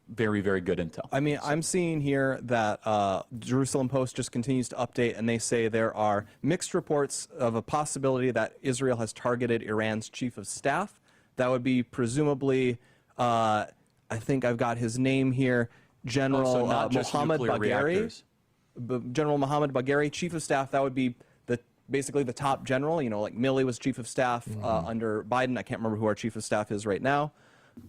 very, very good intel. I mean, I'm seeing here that Jerusalem Post just continues to update, and they say there are mixed reports of a possibility that Israel has targeted Iran's chief of staff. That would be presumably, I think I've got his name here, General Mohammad Bagheri. General Mohammad Bagheri, chief of staff. That would be basically the top general. Like Milley was chief of staff under Biden. I can't remember who our chief of staff is right now.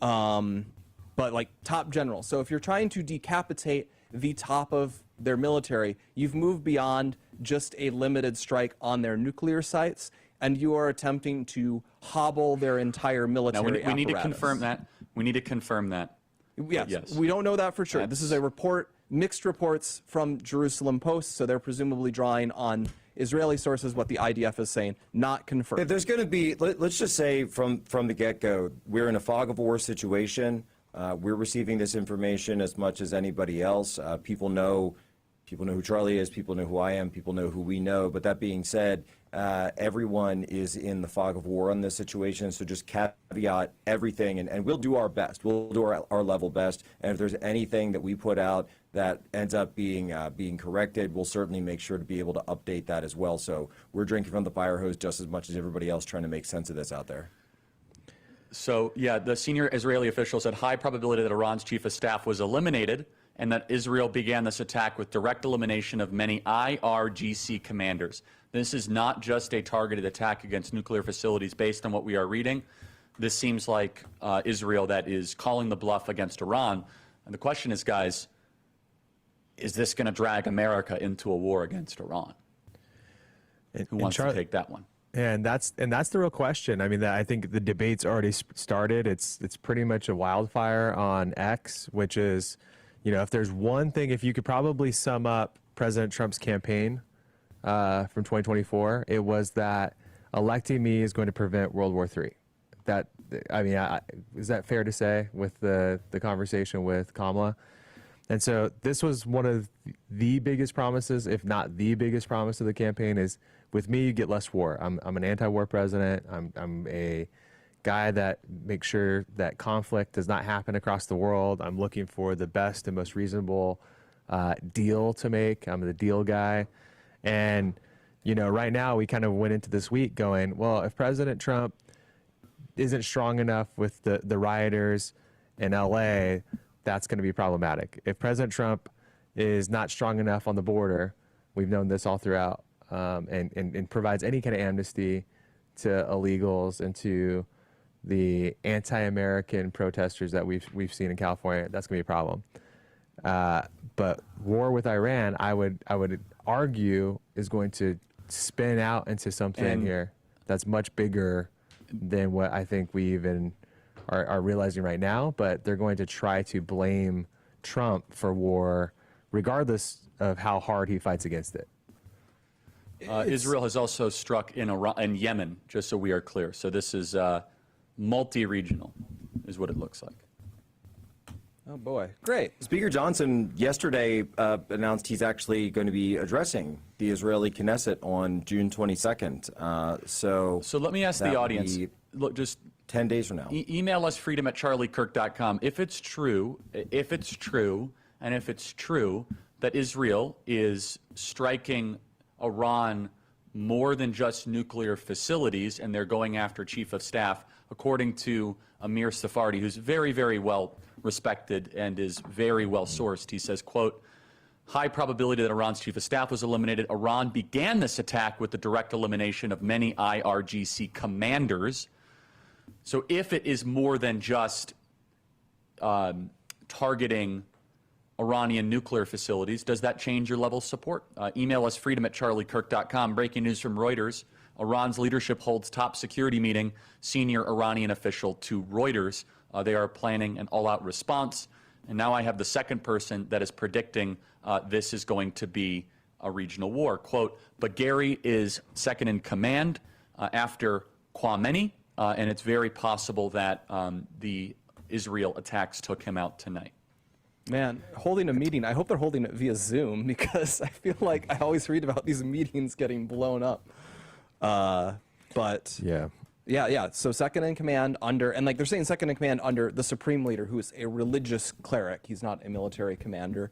But like top general. So if you're trying to decapitate the top of their military, you've moved beyond just a limited strike on their nuclear sites, and you are attempting to hobble their entire military apparatus. We need to confirm that. We need to confirm that. Yes. We don't know that for sure. This is a report, mixed reports from Jerusalem Post, so they're presumably drawing on Israeli sources, what the IDF is saying, not confirmed. If there's going to be, let's just say from the get-go, we're in a fog of war situation. We're receiving this information as much as anybody else. People know who Charlie is. People know who I am. People know who we know. But that being said, everyone is in the fog of war on this situation, so just caveat everything, and we'll do our best. We'll do our level best, and if there's anything that we put out that ends up being corrected, we'll certainly make sure to be able to update that as well. So we're drinking from the fire hose just as much as everybody else trying to make sense of this out there. So, yeah, the senior Israeli official said high probability that Iran's chief of staff was eliminated and that Israel began this attack with direct elimination of many IRGC commanders. This is not just a targeted attack against nuclear facilities based on what we are reading. This seems like Israel that is calling the bluff against Iran. And the question is, guys, is this going to drag America into a war against Iran? Who wants to take that one? And that's the real question. I mean, I think the debate's already started. It's pretty much a wildfire on X, which is, if there's one thing, if you could probably sum up President Trump's campaign from 2024, it was that electing me is going to prevent World War III. Is that fair to say with the conversation with Kamala? And so this was one of the biggest promises, if not the biggest promise of the campaign, is with me, you get less war. I'm an anti-war president. I'm a guy that makes sure that conflict does not happen across the world. I'm looking for the best and most reasonable deal to make. I'm the deal guy. And, right now we kind of went into this week going, well, if President Trump isn't strong enough with the rioters in LA, that's going to be problematic. If President Trump is not strong enough on the border, we've known this all throughout, and provides any kind of amnesty to illegals and to the anti-American protesters that we've seen in California, that's going to be a problem. But war with Iran, I would argue, is going to spin out into something here that's much bigger than what I think we even are realizing right now. But they're going to try to blame Trump for war, regardless of how hard he fights against it. Israel has also struck in Yemen, just so we are clear. So this is multi-regional, is what it looks like. Oh, boy. Great. Speaker Johnson yesterday announced he's actually going to be addressing the Israeli Knesset on June 22nd. So let me ask the audience, look, just 10 days from now. Email us freedom@charliekirk.com. If it's true that Israel is striking Iran more than just nuclear facilities and they're going after chief of staff, according to Amir Sephardi, who's very, very well respected and is very well sourced. He says, quote, high probability that Iran's chief of staff was eliminated. Iran began this attack with the direct elimination of many IRGC commanders. So if it is more than just targeting Iranian nuclear facilities, does that change your level of support? Email us freedom@charliekirk.com. Breaking news from Reuters. Iran's leadership holds top security meeting, senior Iranian official to Reuters. They are planning an all-out response. And now I have the second person that is predicting this is going to be a regional war. Quote, Bagheri is second in command after Khamenei, and it's very possible that the Israel attacks took him out tonight. Man, holding a meeting, I hope they're holding it via Zoom, because I feel like I always read about these meetings getting blown up. But yeah. So second in command under, and like they're saying second in command under the supreme leader, who is a religious cleric. He's not a military commander.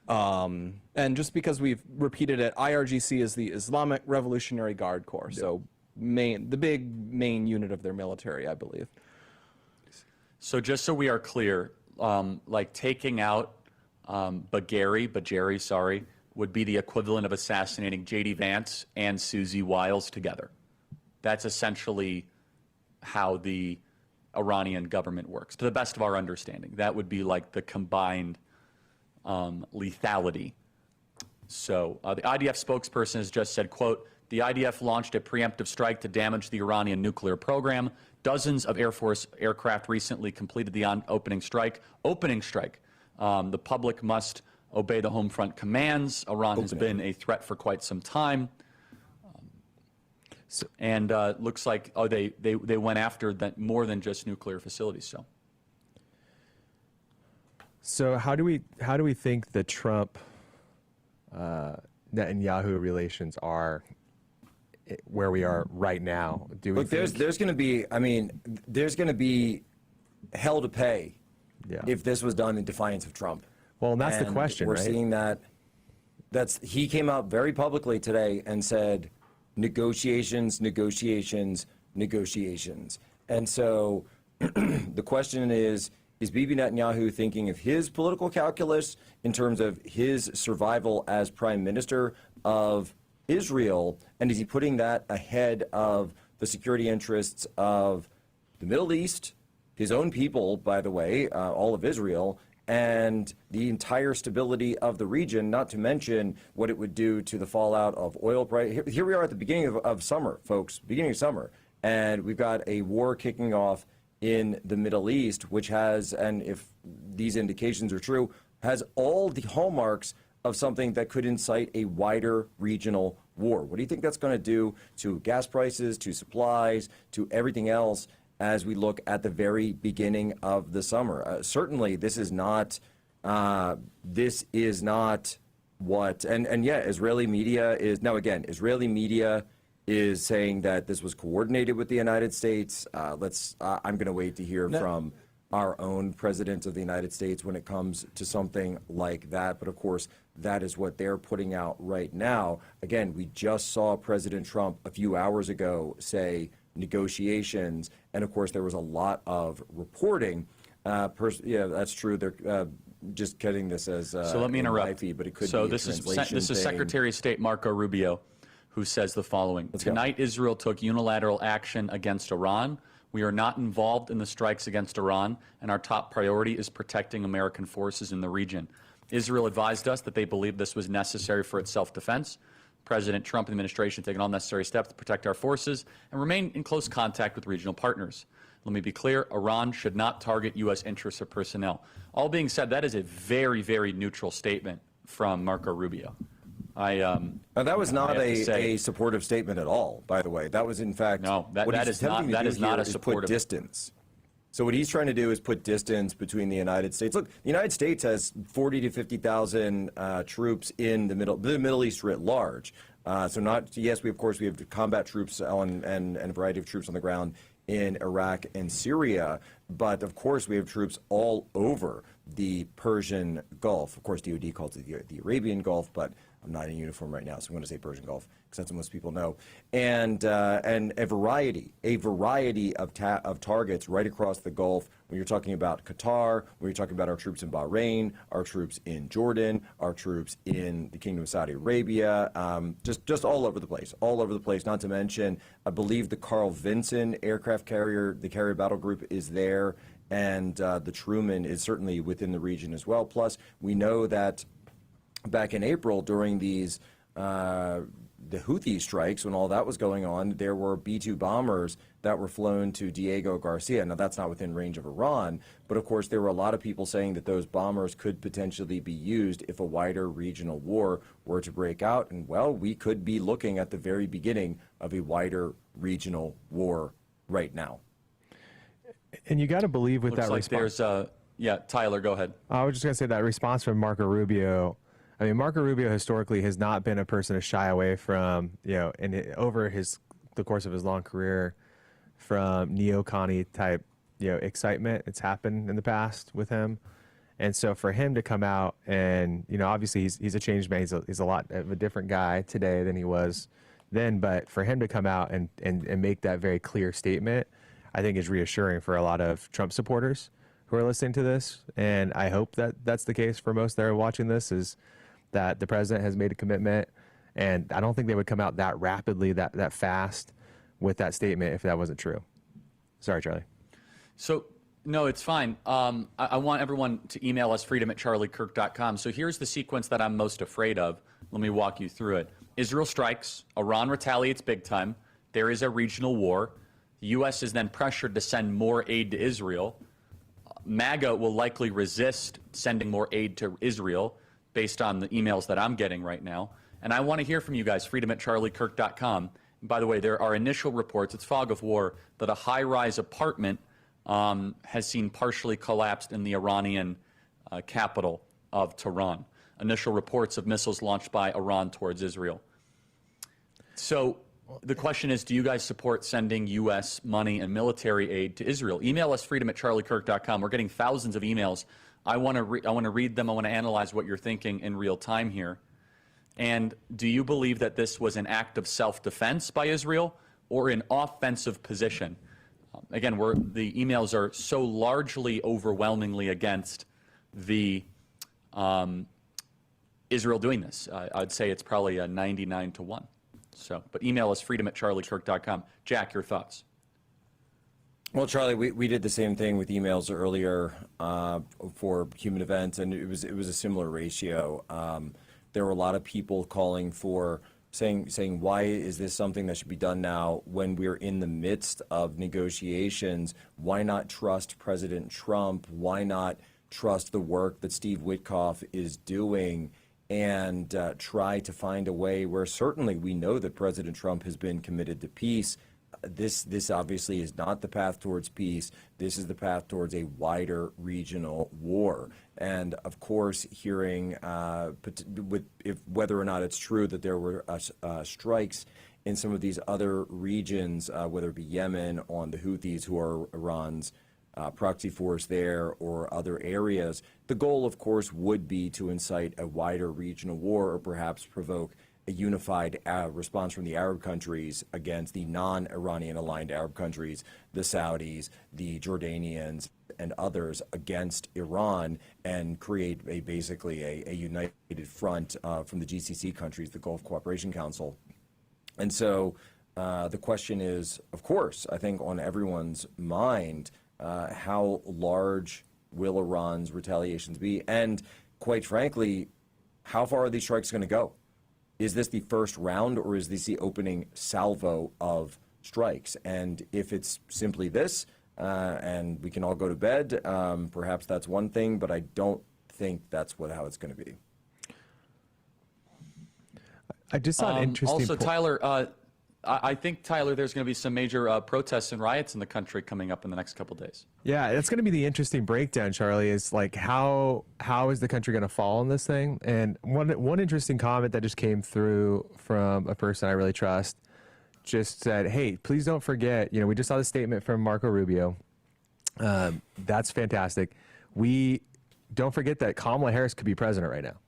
And just because we've repeated it, IRGC is the Islamic Revolutionary Guard Corps. So the big main unit of their military, I believe. So just so we are clear, like taking out Bagheri, would be the equivalent of assassinating J.D. Vance and Susie Wiles together. That's essentially how the Iranian government works, to the best of our understanding. That would be like the combined lethality. So the IDF spokesperson has just said, quote, the IDF launched a preemptive strike to damage the Iranian nuclear program. Dozens of Air Force aircraft recently completed the opening strike. The public must obey the home front commands. Iran has been a threat for quite some time. And looks like they went after that more than just nuclear facilities. So how do we think the Trump Netanyahu relations are where we are right now. Do we Look, there's going to be, there's going to be hell to pay if this was done in defiance of Trump. Well, and that's the question, we're right? seeing that. He came out very publicly today and said, negotiations, negotiations, negotiations. And so the question is Bibi Netanyahu thinking of his political calculus in terms of his survival as prime minister of Israel, and is he putting that ahead of the security interests of the Middle East, his own people, by the way, all of Israel, and the entire stability of the region, not to mention what it would do to the fallout of oil price. Here we are at the beginning of summer, folks, beginning of summer, and we've got a war kicking off in the Middle East, which has, and if these indications are true, has all the hallmarks of something that could incite a wider regional war. What do you think that's going to do to gas prices, to supplies, to everything else as we look at the very beginning of the summer? Certainly, this is not what, and yeah, Israeli media is, now again, Israeli media is saying that this was coordinated with the United States. I'm going to wait to hear from our own president of the United States when it comes to something like that. But of course, that is what they're putting out right now. Again, we just saw President Trump a few hours ago say negotiations. And of course, there was a lot of reporting. Yeah, that's true. They're just getting this as so let me interrupt. Feed, but it could so be this is Secretary of State Marco Rubio, who says the following. Tonight, Israel took unilateral action against Iran. We are not involved in the strikes against Iran, and our top priority is protecting American forces in the region. Israel advised us that they believed this was necessary for its self-defense. President Trump and the administration have taken all necessary steps to protect our forces and remain in close contact with regional partners. Let me be clear, Iran should not target U.S. interests or personnel. All being said, that is a very, very neutral statement from Marco Rubio. That was not a supportive statement at all, by the way. That was, in fact, that is not a supportive. Put distance. So what he's trying to do is put distance between the United States. Look, the United States has 40 to 50,000 troops in the Middle East writ large. So not, yes, we have combat troops and a variety of troops on the ground in Iraq and Syria, but of course we have troops all over the Persian Gulf. Of course, DoD calls it the Arabian Gulf, but I'm not in uniform right now, so I'm going to say Persian Gulf because that's what most people know. And a variety of targets right across the Gulf. When you're talking about Qatar, when you're talking about our troops in Bahrain, our troops in Jordan, our troops in the Kingdom of Saudi Arabia, just all over the place. Not to mention, I believe the Carl Vinson aircraft carrier, the carrier battle group, is there, and the Truman is certainly within the region as well. Plus, we know that back in April, during these the Houthi strikes, when all that was going on, there were B-2 bombers that were flown to Diego Garcia. Now, that's not within range of Iran, but of course, there were a lot of people saying that those bombers could potentially be used if a wider regional war were to break out. And, well, we could be looking at the very beginning of a wider regional war right now. And you got to believe with Looks that like response. There's Tyler, go ahead. I was just going to say that response from Marco Rubio. I mean, Marco Rubio historically has not been a person to shy away from, over the course of his long career, from neocon type, excitement. It's happened in the past with him. And so for him to come out and, obviously he's a changed man. He's a lot of a different guy today than he was then. But for him to come out and make that very clear statement, I think is reassuring for a lot of Trump supporters who are listening to this. And I hope that that's the case for most that are watching this, is that the president has made a commitment. And I don't think they would come out that rapidly, that fast with that statement if that wasn't true. Sorry, Charlie. So, no, it's fine. I want everyone to email us, freedom@charliekirk.com. So here's the sequence that I'm most afraid of. Let me walk you through it. Israel strikes. Iran retaliates big time. There is a regional war. The U.S. is then pressured to send more aid to Israel. MAGA will likely resist sending more aid to Israel based on the emails that I'm getting right now. And I want to hear from you guys, freedom@charliekirk.com. And by the way, there are initial reports, it's fog of war, that a high-rise apartment has seen partially collapsed in the Iranian capital of Tehran. Initial reports of missiles launched by Iran towards Israel. So the question is, do you guys support sending U.S. money and military aid to Israel? Email us, freedom@charliekirk.com. We're getting thousands of emails. I want to read them. I want to analyze what you're thinking in real time here. And do you believe that this was an act of self-defense by Israel or an offensive position? Again, the emails are so largely overwhelmingly against the Israel doing this. I'd say it's probably a 99-1. So, but email us, freedom@charliekirk.com. Jack, your thoughts? Well, Charlie, we did the same thing with emails earlier for human events, and it was a similar ratio. There were a lot of people calling for saying why is this something that should be done now when we're in the midst of negotiations? Why not trust President Trump? Why not trust the work that Steve Witkoff is doing and try to find a way where certainly we know that President Trump has been committed to peace. This obviously is not the path towards peace. This is the path towards a wider regional war. And of course, hearing whether or not it's true that there were strikes in some of these other regions, whether it be Yemen on the Houthis, who are Iran's proxy force there, or other areas, the goal, of course, would be to incite a wider regional war or perhaps provoke a unified response from the Arab countries against the non-Iranian aligned Arab countries, the Saudis, the Jordanians, and others against Iran, and create basically a united front from the GCC countries, the Gulf Cooperation Council. And so the question is, of course, I think on everyone's mind, how large will Iran's retaliations be? And quite frankly, how far are these strikes going to go? Is this the first round, or is this the opening salvo of strikes? And if it's simply this, and we can all go to bed, perhaps that's one thing, but I don't think that's how it's going to be. I just saw an interesting Also, Tyler, I think, Tyler, there's going to be some major protests and riots in the country coming up in the next couple of days. Yeah, that's going to be the interesting breakdown, Charlie, is like how is the country going to fall in this thing? And one interesting comment that just came through from a person I really trust just said, hey, please don't forget, we just saw the statement from Marco Rubio. That's fantastic. We don't forget that Kamala Harris could be president right now.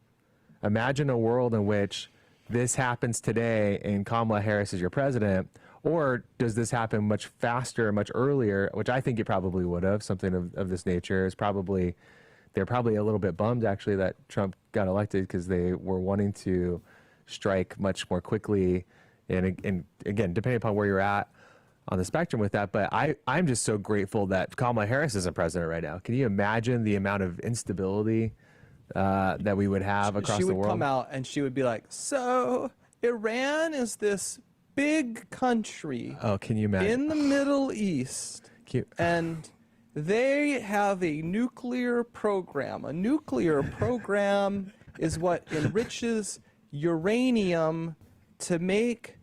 Imagine a world in which this happens today and Kamala Harris is your president, or does this happen much faster, much earlier, which I think it probably would have, something of this nature. They're probably a little bit bummed, actually, that Trump got elected because they were wanting to strike much more quickly. And again, depending upon where you're at on the spectrum with that, but I'm just so grateful that Kamala Harris isn't president right now. Can you imagine the amount of instability that we would have across the world? She would come out and she would be like, so Iran is this big country can you imagine? In the Middle East, and they have a nuclear program. A nuclear program is what enriches uranium to make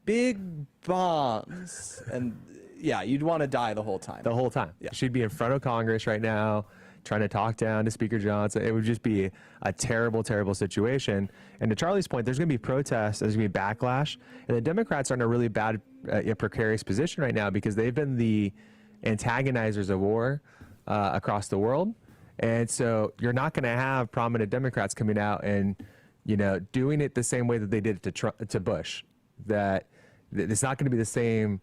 big bombs. And yeah, you'd want to die the whole time. The whole time. Yeah. She'd be in front of Congress right now, trying to talk down to Speaker Johnson. It would just be a terrible, terrible situation. And to Charlie's point, there's going to be protests, there's going to be backlash, and the Democrats are in a really bad, precarious position right now because they've been the antagonizers of war across the world. And so you're not going to have prominent Democrats coming out and, doing it the same way that they did it to Bush. That it's not going to be the same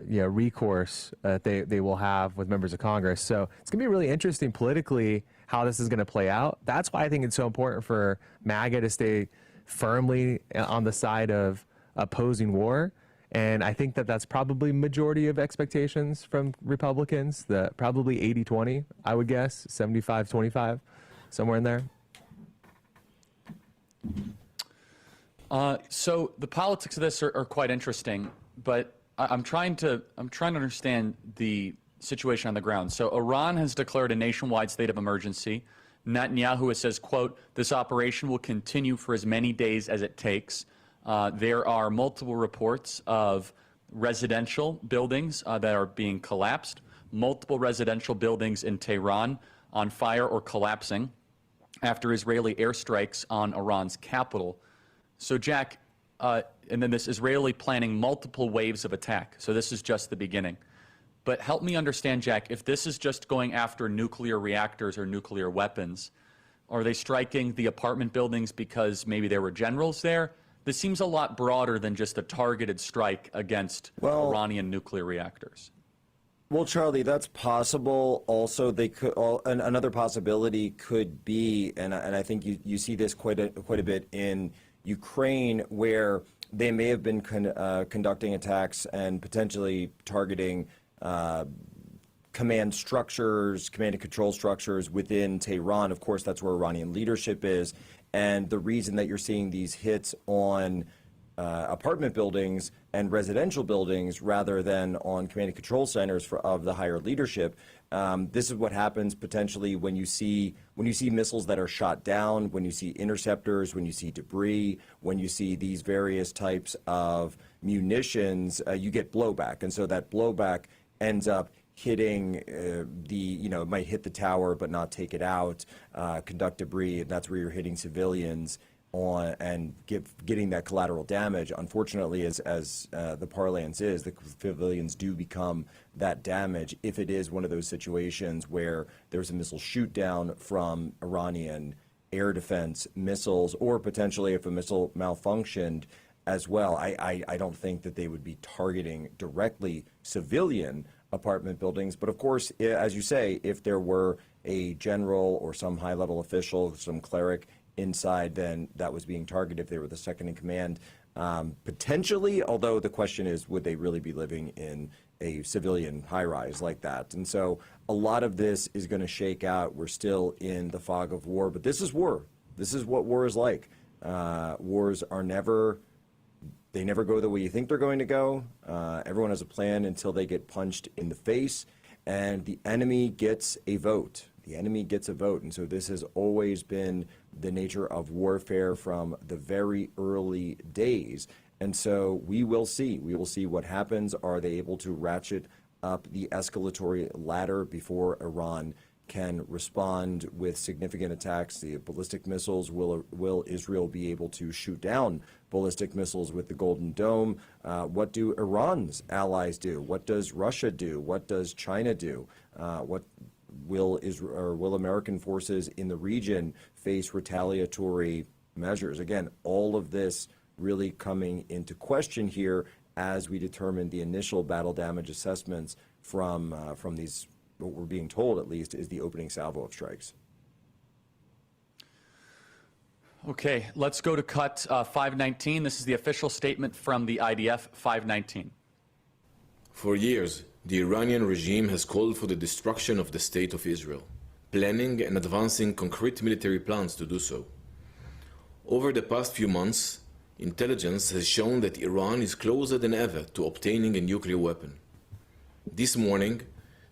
recourse they will have with members of Congress. So it's going to be really interesting politically how this is going to play out. That's why I think it's so important for MAGA to stay firmly on the side of opposing war. And I think that that's probably majority of expectations from Republicans, probably 80-20, I would guess, 75-25, somewhere in there. So the politics of this are quite interesting, but I'm trying to understand the situation on the ground. So Iran has declared a nationwide state of emergency. Netanyahu says, quote, this operation will continue for as many days as it takes. There are multiple reports of residential buildings that are being collapsed, multiple residential buildings in Tehran on fire or collapsing after Israeli airstrikes on Iran's capital. So, Jack, and then this Israeli planning multiple waves of attack. So this is just the beginning. But help me understand, Jack, if this is just going after nuclear reactors or nuclear weapons, are they striking the apartment buildings because maybe there were generals there? This seems a lot broader than just a targeted strike against Iranian nuclear reactors. Well, Charlie, that's possible. Also, they could. Another possibility could be, and I think you see this quite a bit in Ukraine, where they may have been conducting attacks and potentially targeting command structures, command and control structures within Tehran. Of course, that's where Iranian leadership is. And the reason that you're seeing these hits on apartment buildings and residential buildings rather than on command and control centers of the higher leadership, this is what happens potentially when you see missiles that are shot down, when you see interceptors, when you see debris, when you see these various types of munitions, you get blowback. And so that blowback ends up hitting it might hit the tower but not take it out, conduct debris, and that's where you're hitting civilians on and getting that collateral damage. Unfortunately, as the parlance is, the civilians do become that damage if it is one of those situations where there's a missile shoot down from Iranian air defense missiles, or potentially if a missile malfunctioned as well. I don't think that they would be targeting directly civilian apartment buildings. But of course, as you say, if there were a general or some high-level official, some cleric inside, then that was being targeted if they were the second in command. Potentially, although the question is, would they really be living in a civilian high-rise like that? And so a lot of this is going to shake out. We're still in the fog of war, but this is war. This is what war is like. Wars are they never go the way you think they're going to go. Everyone has a plan until they get punched in the face, and the enemy gets a vote. The enemy gets a vote, and so this has always been the nature of warfare from the very early days. And so we will see. We will see what happens. Are they able to ratchet up the escalatory ladder before Iran can respond with significant attacks? The ballistic missiles, will Israel be able to shoot down ballistic missiles with the Golden Dome? What do Iran's allies do? What does Russia do? What does China do? What will American forces in the region face retaliatory measures? Again, all of this really coming into question here as we determine the initial battle damage assessments from these, what we're being told at least, is the opening salvo of strikes. Okay, let's go to cut 519. This is the official statement from the IDF, 519. For years, the Iranian regime has called for the destruction of the State of Israel, planning and advancing concrete military plans to do so. Over the past few months, intelligence has shown that Iran is closer than ever to obtaining a nuclear weapon. This morning,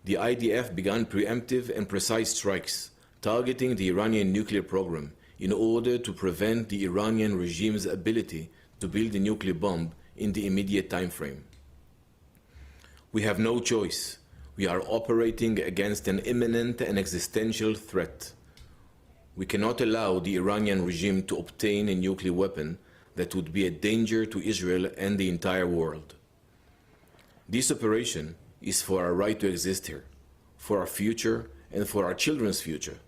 the IDF began preemptive and precise strikes targeting the Iranian nuclear program in order to prevent the Iranian regime's ability to build a nuclear bomb in the immediate time frame. We have no choice. We are operating against an imminent and existential threat. We cannot allow the Iranian regime to obtain a nuclear weapon that would be a danger to Israel and the entire world. This operation is for our right to exist here, for our future and for our children's future.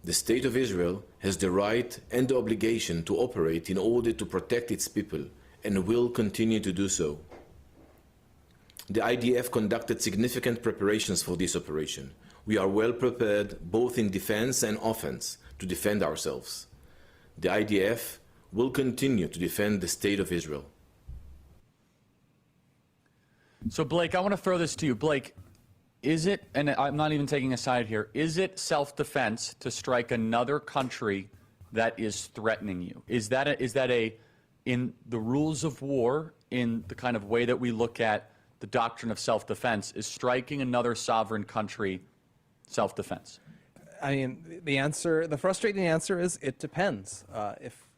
The State of Israel has the right and the obligation to operate in order to protect its people and will continue to do so. The IDF conducted significant preparations for this operation. We are well prepared both in defense and offense to defend ourselves. The IDF will continue to defend the State of Israel. So Blake, I want to throw this to you. Blake, is it, and I'm not even taking a side here, is it self-defense to strike another country that is threatening you? Is that in the rules of war, in the kind of way that we look at the doctrine of self-defense, is striking another sovereign country self-defense? I mean, the frustrating answer is it depends.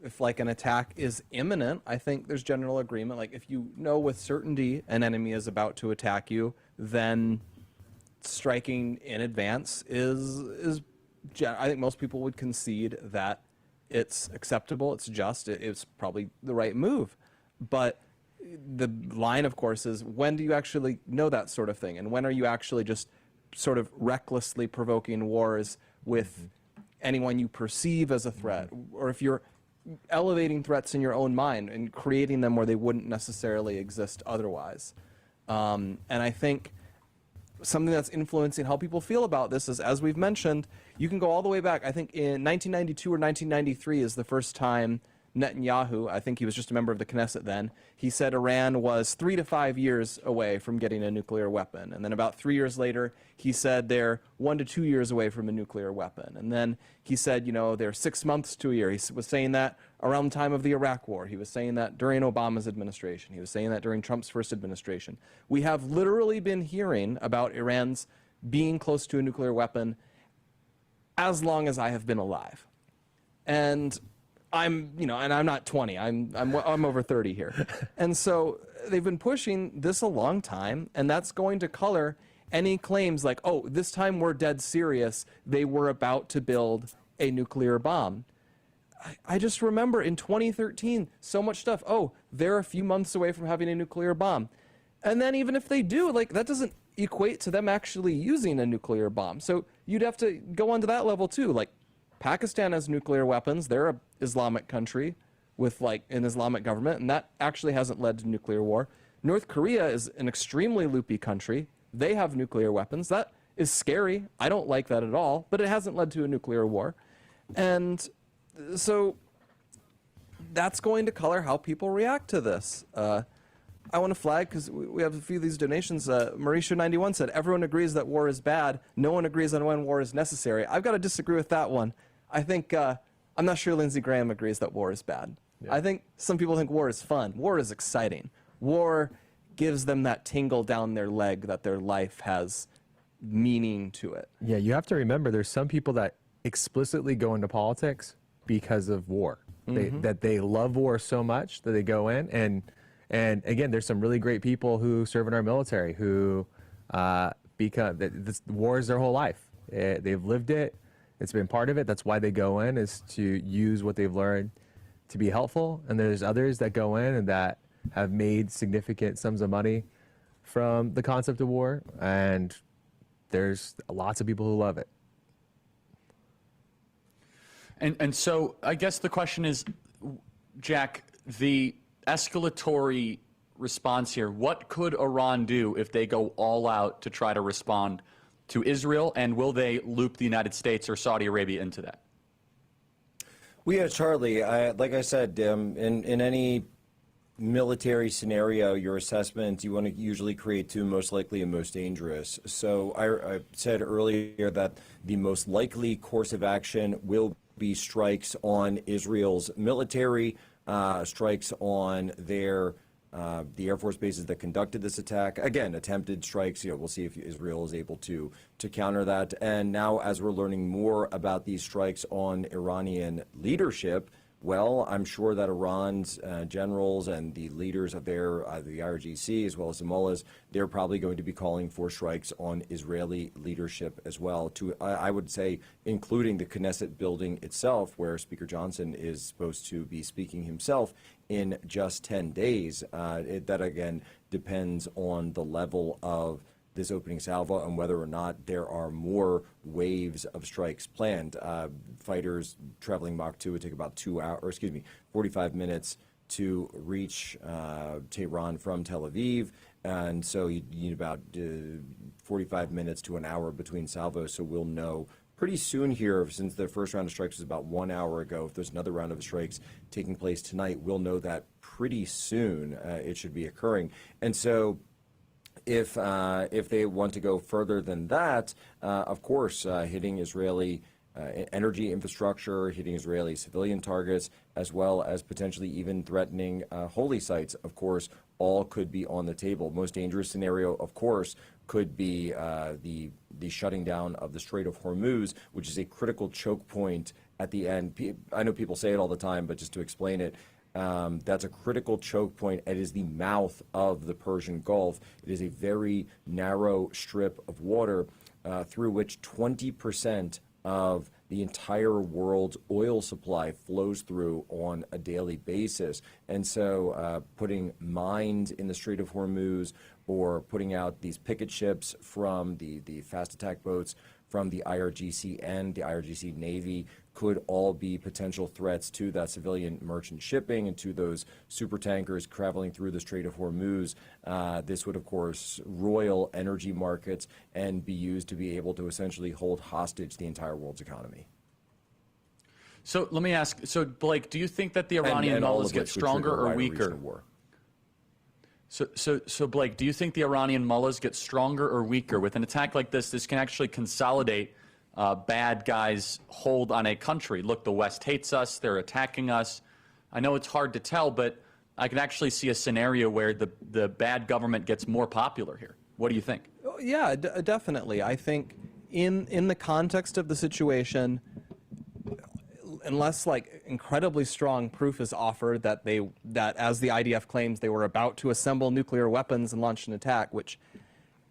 If like an attack is imminent, I think there's general agreement. Like if you know with certainty an enemy is about to attack you, then striking in advance is I think most people would concede that it's acceptable, it's just, it's probably the right move. But the line, of course, is when do you actually know that sort of thing? And when are you actually just sort of recklessly provoking wars with anyone you perceive as a threat? Or if you're elevating threats in your own mind and creating them where they wouldn't necessarily exist otherwise. And I think something that's influencing how people feel about this is, as we've mentioned, you can go all the way back. I think in 1992 or 1993 is the first time Netanyahu, I think he was just a member of the Knesset then, he said Iran was 3 to 5 years away from getting a nuclear weapon. And then about 3 years later, he said they're 1 to 2 years away from a nuclear weapon. And then he said, you know, they're 6 months to a year. He was saying that around the time of the Iraq War. He was saying that during Obama's administration. He was saying that during Trump's first administration. We have literally been hearing about Iran's being close to a nuclear weapon as long as I have been alive. And I'm not 20. I'm over 30 here. And so they've been pushing this a long time, and that's going to color any claims like, oh, this time we're dead serious. They were about to build a nuclear bomb. I just remember in 2013, so much stuff. Oh, they're a few months away from having a nuclear bomb. And then even if they do, like, that doesn't equate to them actually using a nuclear bomb. So you'd have to go onto that level too. Like, Pakistan has nuclear weapons. They're an Islamic country with like an Islamic government, and that actually hasn't led to nuclear war. North Korea is an extremely loopy country. They have nuclear weapons. That is scary. I don't like that at all, but it hasn't led to a nuclear war. And so that's going to color how people react to this. I want to flag, because we have a few of these donations. Mauricio91 said, everyone agrees that war is bad. No one agrees on when war is necessary. I've got to disagree with that one. I think, I'm not sure Lindsey Graham agrees that war is bad. Yeah. I think some people think war is fun. War is exciting. War gives them that tingle down their leg that their life has meaning to it. Yeah, you have to remember there's some people that explicitly go into politics because of war. That they love war so much that they go in. And again, there's some really great people who serve in our military who war is their whole life. They've lived it. It's been part of it. That's why they go in, is to use what they've learned to be helpful. And there's others that go in and that have made significant sums of money from the concept of war. And there's lots of people who love it. And so I guess the question is, Jack, the escalatory response here, what could Iran do if they go all out to try to respond to Israel, and will they loop the United States or Saudi Arabia into that? Well, yeah, Charlie, like I said, in any military scenario, your assessment, you want to usually create two, most likely and most dangerous. So I said earlier that the most likely course of action will be strikes on Israel's military, strikes on their the Air Force bases that conducted this attack. Again, attempted strikes. We'll see if Israel is able to counter that. And now, as we're learning more about these strikes on Iranian leadership, well, I'm sure that Iran's generals and the leaders of their the IRGC as well as the mullahs, they're probably going to be calling for strikes on Israeli leadership as well. I would say, including the Knesset building itself, where Speaker Johnson is supposed to be speaking himself in just 10 days. That again depends on the level of this opening salvo and whether or not there are more waves of strikes planned. Fighters traveling Mach 2 would take about 45 minutes to reach Tehran from Tel Aviv. And so you need about 45 minutes to an hour between salvos. So we'll know pretty soon here, since the first round of strikes was about 1 hour ago. If there's another round of strikes taking place tonight, we'll know that pretty soon. It should be occurring. And so if they want to go further than that, of course, hitting Israeli energy infrastructure, hitting Israeli civilian targets, as well as potentially even threatening holy sites, of course, all could be on the table. Most dangerous scenario, of course, could be the shutting down of the Strait of Hormuz, which is a critical choke point at the end. I know people say it all the time, but just to explain it, that's a critical choke point. It is the mouth of the Persian Gulf. It is a very narrow strip of water through which 20% of the entire world's oil supply flows through on a daily basis. And so putting mines in the Strait of Hormuz or putting out these picket ships from the fast attack boats from the IRGC and the IRGC Navy could all be potential threats to that civilian merchant shipping and to those super tankers traveling through the Strait of Hormuz. This would, of course, roil energy markets and be used to be able to essentially hold hostage the entire world's economy. So let me ask, so Blake, do you think that the Iranian mullahs get stronger or weaker? So Blake, do you think the Iranian mullahs get stronger or weaker? With an attack like this can actually consolidate bad guys' hold on a country. Look, the West hates us. They're attacking us. I know it's hard to tell, but I can actually see a scenario where the bad government gets more popular here. What do you think? Yeah, definitely. I think in the context of the situation, unless like incredibly strong proof is offered that as the IDF claims they were about to assemble nuclear weapons and launch an attack, which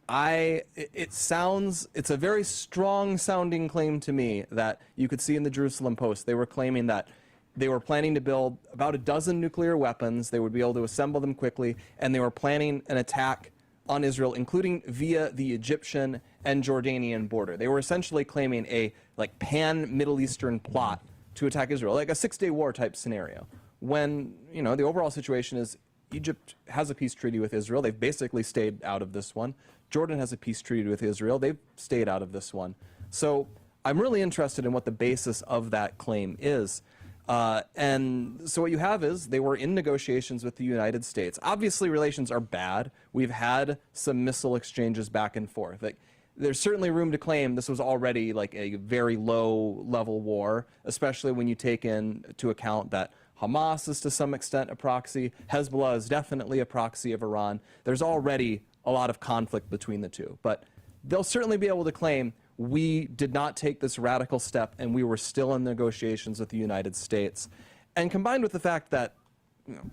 it's a very strong sounding claim to me that you could see in the Jerusalem Post. They were claiming that they were planning to build about a dozen nuclear weapons. They would be able to assemble them quickly, and they were planning an attack on Israel, including via the Egyptian and Jordanian border. They were essentially claiming a like pan-Middle Eastern plot to attack Israel, like a six-day war type scenario. When, you know, the overall situation is Egypt has a peace treaty with Israel. They've basically stayed out of this one. Jordan has a peace treaty with Israel. They've stayed out of this one. So I'm really interested in what the basis of that claim is. And so what you have is they were in negotiations with the United States. Obviously, relations are bad. We've had some missile exchanges back and forth. Like, there's certainly room to claim this was already like a very low-level war, especially when you take into account that Hamas is to some extent a proxy. Hezbollah is definitely a proxy of Iran. There's already a lot of conflict between the two. But they'll certainly be able to claim we did not take this radical step and we were still in negotiations with the United States. And combined with the fact that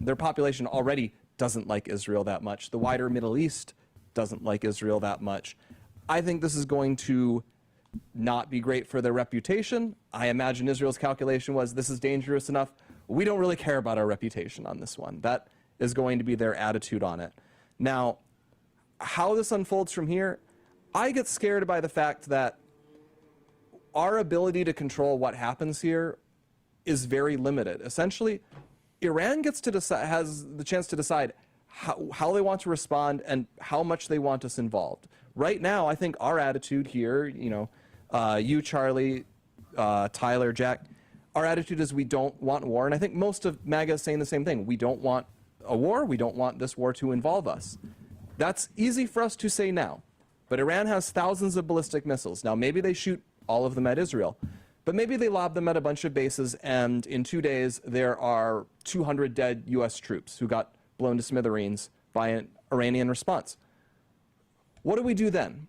their population already doesn't like Israel that much, the wider Middle East doesn't like Israel that much, I think this is going to not be great for their reputation. I imagine Israel's calculation was this is dangerous enough. We don't really care about our reputation on this one. That is going to be their attitude on it. Now, how this unfolds from here, I get scared by the fact that our ability to control what happens here is very limited. Essentially, Iran gets to decide, has the chance to decide how they want to respond and how much they want us involved. Right now, I think our attitude here, you, Charlie, Tyler, Jack, our attitude is we don't want war. And I think most of MAGA is saying the same thing. We don't want a war. We don't want this war to involve us. That's easy for us to say now. But Iran has thousands of ballistic missiles. Now, maybe they shoot all of them at Israel. But maybe they lob them at a bunch of bases, and in 2 days, there are 200 dead U.S. troops who got blown to smithereens by an Iranian response. What do we do then?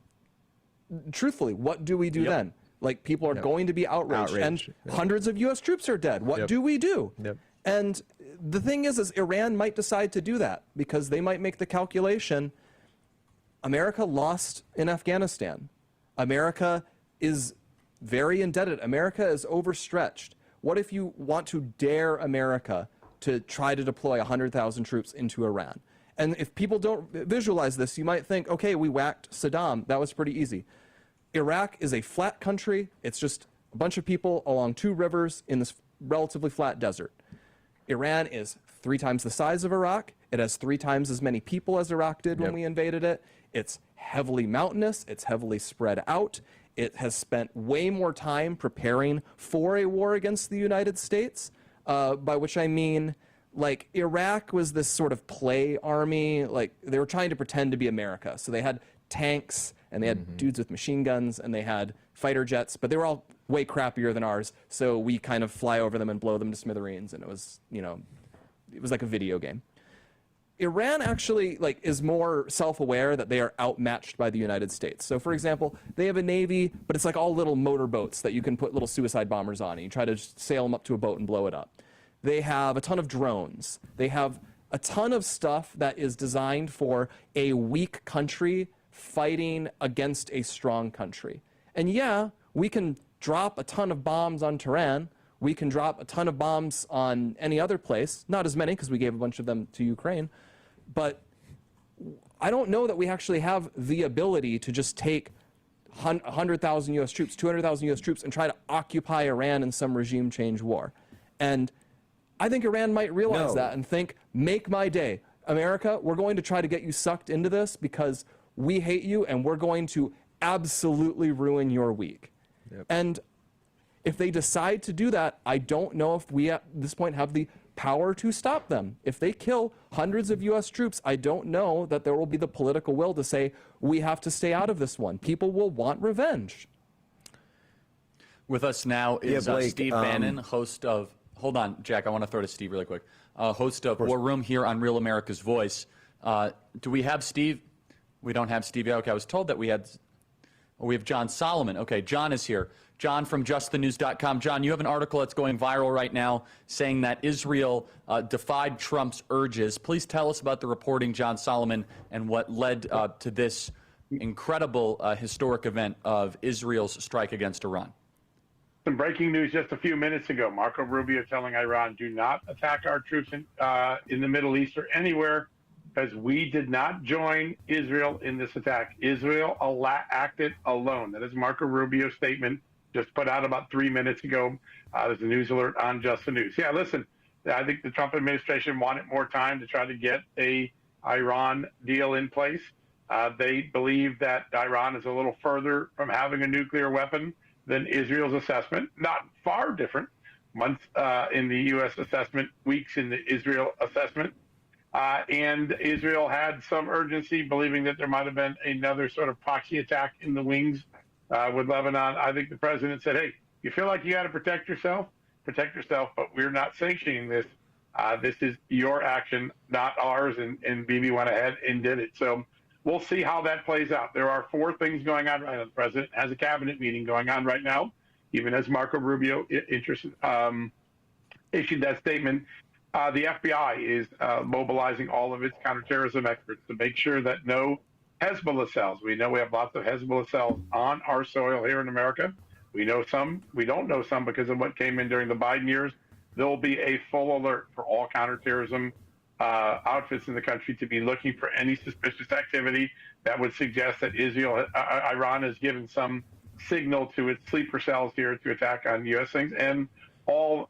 Truthfully, what do we do then? Like, people are going to be outraged. And hundreds of U.S. troops are dead. What do we do? And the thing is Iran might decide to do that because they might make the calculation, America lost in Afghanistan. America is very indebted. America is overstretched. What if you want to dare America to try to deploy 100,000 troops into Iran? And if people don't visualize this, you might think, okay, we whacked Saddam. That was pretty easy. Iraq is a flat country. It's just a bunch of people along 2 rivers in this relatively flat desert. Iran is 3 times the size of Iraq. It has 3 times as many people as Iraq did when we invaded it. It's heavily mountainous. It's heavily spread out. It has spent way more time preparing for a war against the United States, by which I mean, like, Iraq was this sort of play army. Like, they were trying to pretend to be America. So they had tanks, and they had dudes with machine guns, and they had fighter jets, but they were all way crappier than ours. So we kind of fly over them and blow them to smithereens, and it was, it was like a video game. Iran actually is more self-aware that they are outmatched by the United States. So, for example, they have a navy, but it's like all little motorboats that you can put little suicide bombers on, and you try to just sail them up to a boat and blow it up. They have a ton of drones. They have a ton of stuff that is designed for a weak country fighting against a strong country. And yeah, we can drop a ton of bombs on Tehran. We can drop a ton of bombs on any other place. Not as many, because we gave a bunch of them to Ukraine. But I don't know that we actually have the ability to just take 100,000 U.S. troops, 200,000 U.S. troops, and try to occupy Iran in some regime change war. And I think Iran might realize that and think, make my day. America, we're going to try to get you sucked into this because we hate you, and we're going to absolutely ruin your week. Yep. And if they decide to do that, I don't know if we at this point have the power to stop them. If they kill hundreds of U.S. troops, I don't know that there will be the political will to say, we have to stay out of this one. People will want revenge. With us now is Blake, Steve Bannon, host of, hold on, Jack, I want to throw to Steve really quick. Host of War Room here on Real America's Voice. Do we have Steve? We don't have Steve yet. Okay, I was told that we had, we have John Solomon. Okay, John is here. John from justthenews.com. John, you have an article that's going viral right now saying that Israel defied Trump's urges. Please tell us about the reporting, John Solomon, and what led to this incredible historic event of Israel's strike against Iran. Some breaking news just a few minutes ago. Marco Rubio telling Iran, do not attack our troops in the Middle East or anywhere, because we did not join Israel in this attack. Israel acted alone. That is Marco Rubio's statement, just put out about 3 minutes ago. There's a news alert on Just the News. Yeah, listen, I think the Trump administration wanted more time to try to get a Iran deal in place. They believe that Iran is a little further from having a nuclear weapon than Israel's assessment. Not far different. Months in the U.S. assessment, weeks in the Israel assessment. And Israel had some urgency, believing that there might have been another sort of proxy attack in the wings with Lebanon. I think the president said, hey, you feel like you got to protect yourself, but we're not sanctioning this. This is your action, not ours. And Bibi went ahead and did it. So we'll see how that plays out. There are 4 things going on right now. The president has a cabinet meeting going on right now, even as Marco Rubio issued that statement. The FBI is mobilizing all of its counterterrorism experts to make sure that no Hezbollah cells. We know we have lots of Hezbollah cells on our soil here in America. We know some. We don't know some because of what came in during the Biden years. There will be a full alert for all counterterrorism outfits in the country to be looking for any suspicious activity that would suggest that Iran has given some signal to its sleeper cells here to attack on U.S. things. And all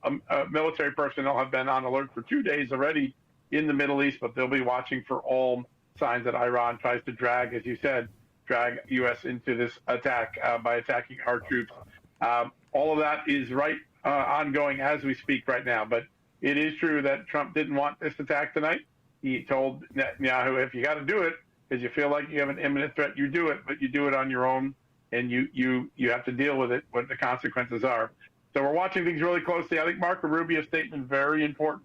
military personnel have been on alert for 2 days already in the Middle East, but they'll be watching for all signs that Iran tries to drag, as you said, drag U.S. into this attack by attacking our troops. All of that is ongoing as we speak right now. But it is true that Trump didn't want this attack tonight. He told Netanyahu, if you got to do it because you feel like you have an imminent threat, you do it, but you do it on your own, and you have to deal with it, what the consequences are. So we're watching things really closely. I think Marco Rubio's statement is very important.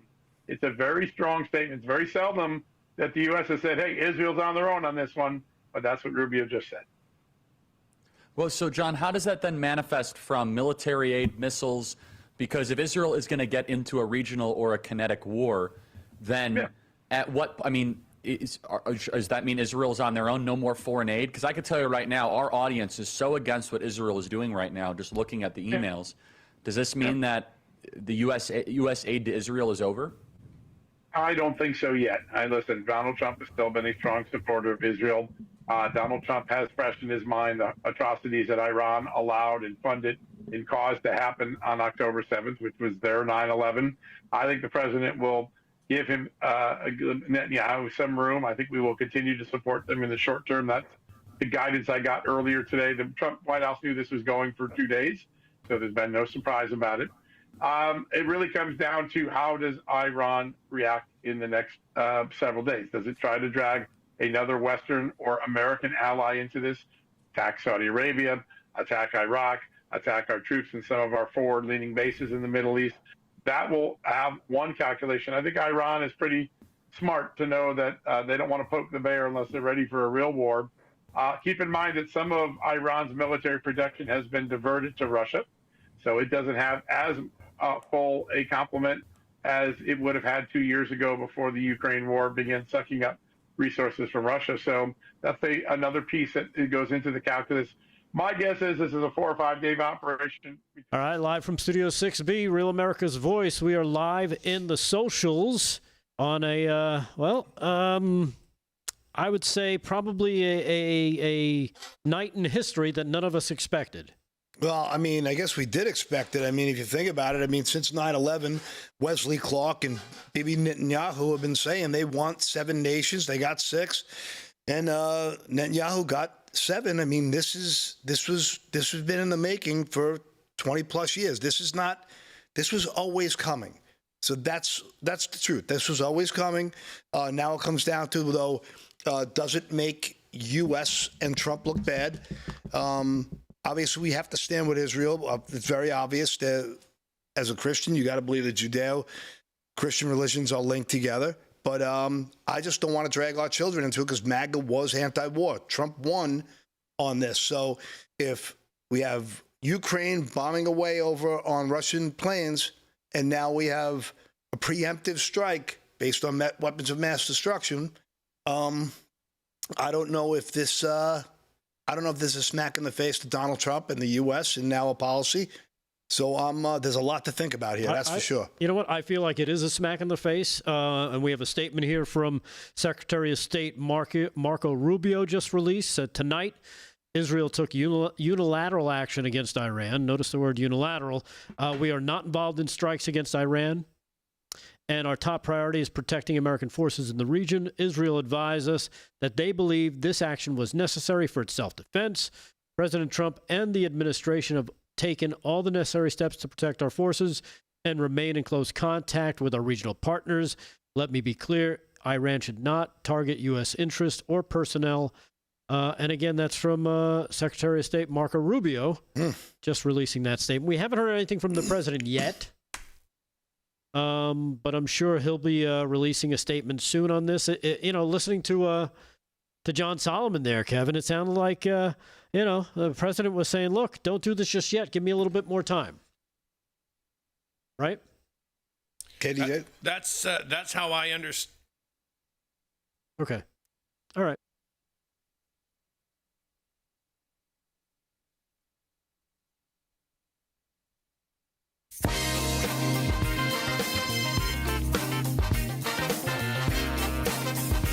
It's a very strong statement. It's very seldom that the U.S. has said, hey, Israel's on their own on this one, but that's what Rubio just said. Well, so, John, how does that then manifest from military aid, missiles? Because if Israel is going to get into a regional or a kinetic war, then at what, I mean, does that mean Israel's on their own, no more foreign aid? Because I can tell you right now, our audience is so against what Israel is doing right now, just looking at the emails. Does this mean that the U.S. aid to Israel is over? I don't think so yet. Listen, Donald Trump has still been a strong supporter of Israel. Donald Trump has fresh in his mind the atrocities that Iran allowed and funded and caused to happen on October 7th, which was their 9/11. I think the president will give him Netanyahu some room. I think we will continue to support them in the short term. That's the guidance I got earlier today. The Trump White House knew this was going for 2 days, so there's been no surprise about it. It really comes down to how does Iran react in the next several days? Does it try to drag another Western or American ally into this, attack Saudi Arabia, attack Iraq, attack our troops in some of our forward-leaning bases in the Middle East? That will have one calculation. I think Iran is pretty smart to know that they don't want to poke the bear unless they're ready for a real war. Keep in mind that some of Iran's military production has been diverted to Russia, so it doesn't have as full a complement as it would have had 2 years ago before the Ukraine war began sucking up resources from Russia. So that's another piece that goes into the calculus. My guess is this is a 4 or 5 day operation. All right, live from Studio 6B, Real America's Voice. We are live in the socials on a, I would say probably a night in history that none of us expected. Well, I mean, I guess we did expect it. I mean, if you think about it, I mean, since 9/11, Wesley Clark and Bibi Netanyahu have been saying they want 7 nations. They got 6, and Netanyahu got 7. I mean, this has been in the making for 20 plus years. This was always coming. So that's the truth. This was always coming. Now it comes down to, though, does it make U.S. and Trump look bad? Obviously, we have to stand with Israel. It's very obvious that as a Christian, you got to believe that Judeo-Christian religions are linked together. But I just don't want to drag our children into it because MAGA was anti-war. Trump won on this. So if we have Ukraine bombing away over on Russian planes, and now we have a preemptive strike based on weapons of mass destruction, I don't know if this is a smack in the face to Donald Trump and the U.S. and now a policy. So there's a lot to think about here, that's for sure. You know what? I feel like it is a smack in the face. And we have a statement here from Secretary of State Marco Rubio just released. Said tonight, Israel took unilateral action against Iran. Notice the word unilateral. We are not involved in strikes against Iran. And our top priority is protecting American forces in the region. Israel advised us that they believe this action was necessary for its self-defense. President Trump and the administration have taken all the necessary steps to protect our forces and remain in close contact with our regional partners. Let me be clear, Iran should not target U.S. interests or personnel. And again, that's from Secretary of State Marco Rubio, just releasing that statement. We haven't heard anything from the president yet. But I'm sure he'll be releasing a statement soon on this. Listening to John Solomon there, Kevin, it sounded like, the president was saying, look, don't do this just yet. Give me a little bit more time. Right? Katie, that's how I understand. Okay. All right.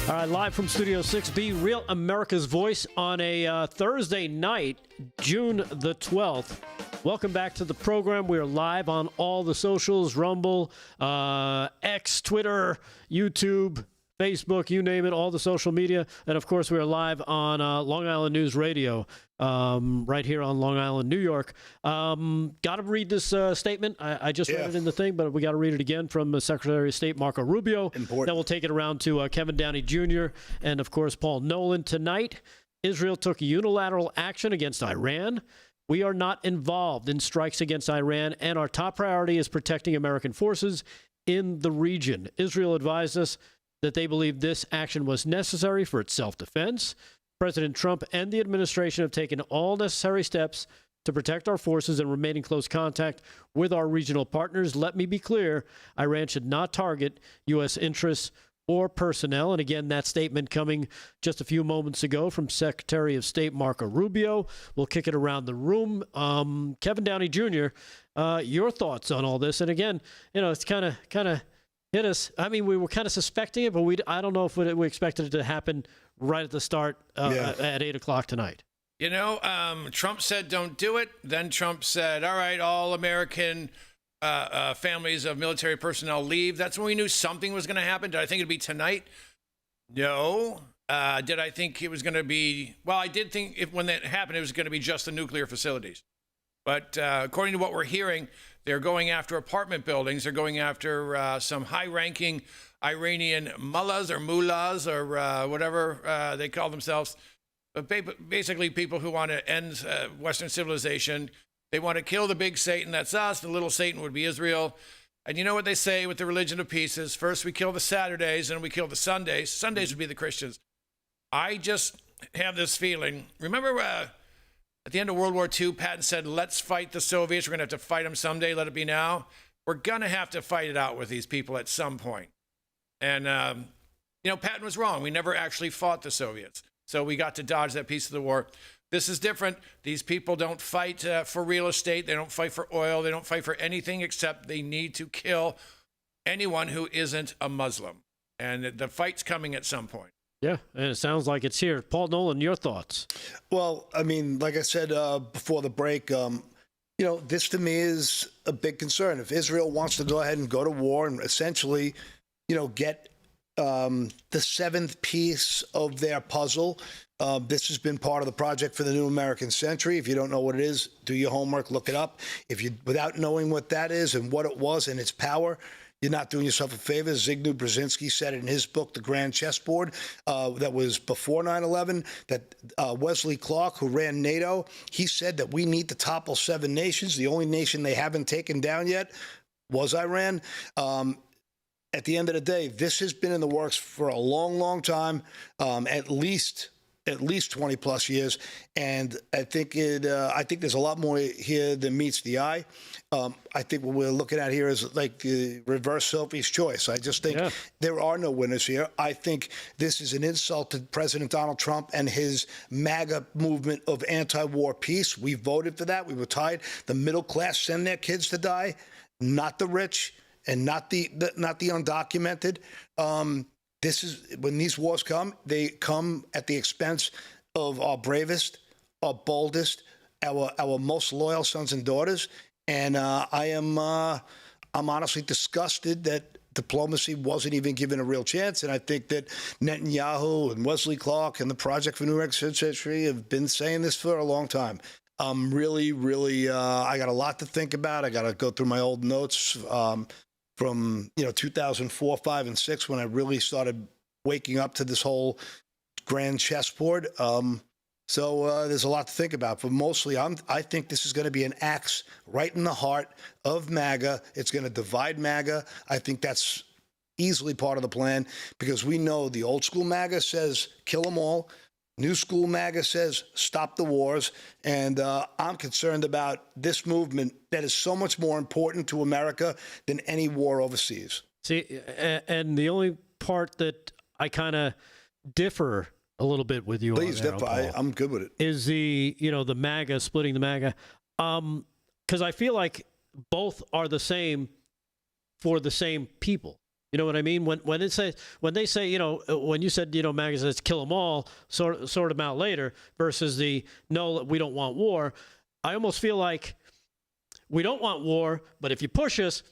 All right, live from Studio 6B, Real America's Voice on a Thursday night, June the 12th. Welcome back to the program. We are live on all the socials, Rumble, X, Twitter, YouTube, Facebook, you name it, all the social media. And, of course, we are live on Long Island News Radio right here on Long Island, New York. Got to read this statement. I just read it in the thing, but we got to read it again from Secretary of State Marco Rubio. Important. Then we'll take it around to Kevin Downey Jr. and, of course, Paul Nolan. Tonight, Israel took unilateral action against Iran. We are not involved in strikes against Iran, and our top priority is protecting American forces in the region. Israel advised us that they believe this action was necessary for its self-defense. President Trump and the administration have taken all necessary steps to protect our forces and remain in close contact with our regional partners. Let me be clear, Iran should not target U.S. interests or personnel. And again, that statement coming just a few moments ago from Secretary of State Marco Rubio. We'll kick it around the room. Kevin Downey Jr., your thoughts on all this? And again, it's kind of hit us. I mean, we were kind of suspecting it, but I don't know if we expected it to happen right at the start at 8 o'clock tonight. Trump said don't do it. Then Trump said, all right, all American families of military personnel leave. That's when we knew something was going to happen. Did I think it'd be tonight? No. Did I think it was going to be? Well, I did think when that happened, it was going to be just the nuclear facilities. But according to what we're hearing, they're going after apartment buildings. They're going after some high-ranking Iranian mullahs or whatever they call themselves. But basically people who want to end Western civilization. They want to kill the big Satan. That's us. The little Satan would be Israel. And you know what they say with the religion of pieces? First we kill the Saturdays, and we kill the Sundays. Sundays would be the Christians. I just have this feeling. Remember at the end of World War II, Patton said, let's fight the Soviets. We're going to have to fight them someday. Let it be now. We're going to have to fight it out with these people at some point. And, Patton was wrong. We never actually fought the Soviets. So we got to dodge that piece of the war. This is different. These people don't fight for real estate. They don't fight for oil. They don't fight for anything except they need to kill anyone who isn't a Muslim. And the fight's coming at some point. Yeah, and it sounds like it's here. Paul Nolan, your thoughts? Well, I mean, like I said before the break, this to me is a big concern. If Israel wants to go ahead and go to war and essentially, get the seventh piece of their puzzle, this has been part of the Project for the New American Century. If you don't know what it is, do your homework, look it up. Without knowing what that is and what it was and its power, you're not doing yourself a favor. Zygmunt Brzezinski said it in his book, The Grand Chessboard, that was before 9/11, that Wesley Clark, who ran NATO, he said that we need to topple 7 nations. The only nation they haven't taken down yet was Iran. At the end of the day, this has been in the works for a long, long time, at least 20 plus years. And I think there's a lot more here than meets the eye. I think what we're looking at here is like the reverse Sophie's choice. I just think there are no winners here. I think this is an insult to President Donald Trump and his MAGA movement of anti-war peace. We voted for that. We were tied. The middle class send their kids to die, not the rich and not the undocumented. This is when these wars come, they come at the expense of our bravest, our boldest, our most loyal sons and daughters. And I'm honestly disgusted that diplomacy wasn't even given a real chance. And I think that Netanyahu and Wesley Clark and the Project for New American Century have been saying this for a long time. I'm really, I got a lot to think about. I got to go through my old notes from 2004, 5, and 6 when I really started waking up to this whole grand chessboard. So there's a lot to think about. But mostly, I think this is going to be an axe right in the heart of MAGA. It's going to divide MAGA. I think that's easily part of the plan because we know the old school MAGA says kill them all. New school MAGA says stop the wars. And I'm concerned about this movement that is so much more important to America than any war overseas. See, and the only part that I kind of differ a little bit with you Please on differ. I'm good with it. Is the MAGA, splitting the MAGA. Because I feel like both are the same for the same people. You know what I mean? When they say, when you said, MAGA says kill them all, sort them out later, versus the no, we don't want war. I almost feel like we don't want war, but if you push us,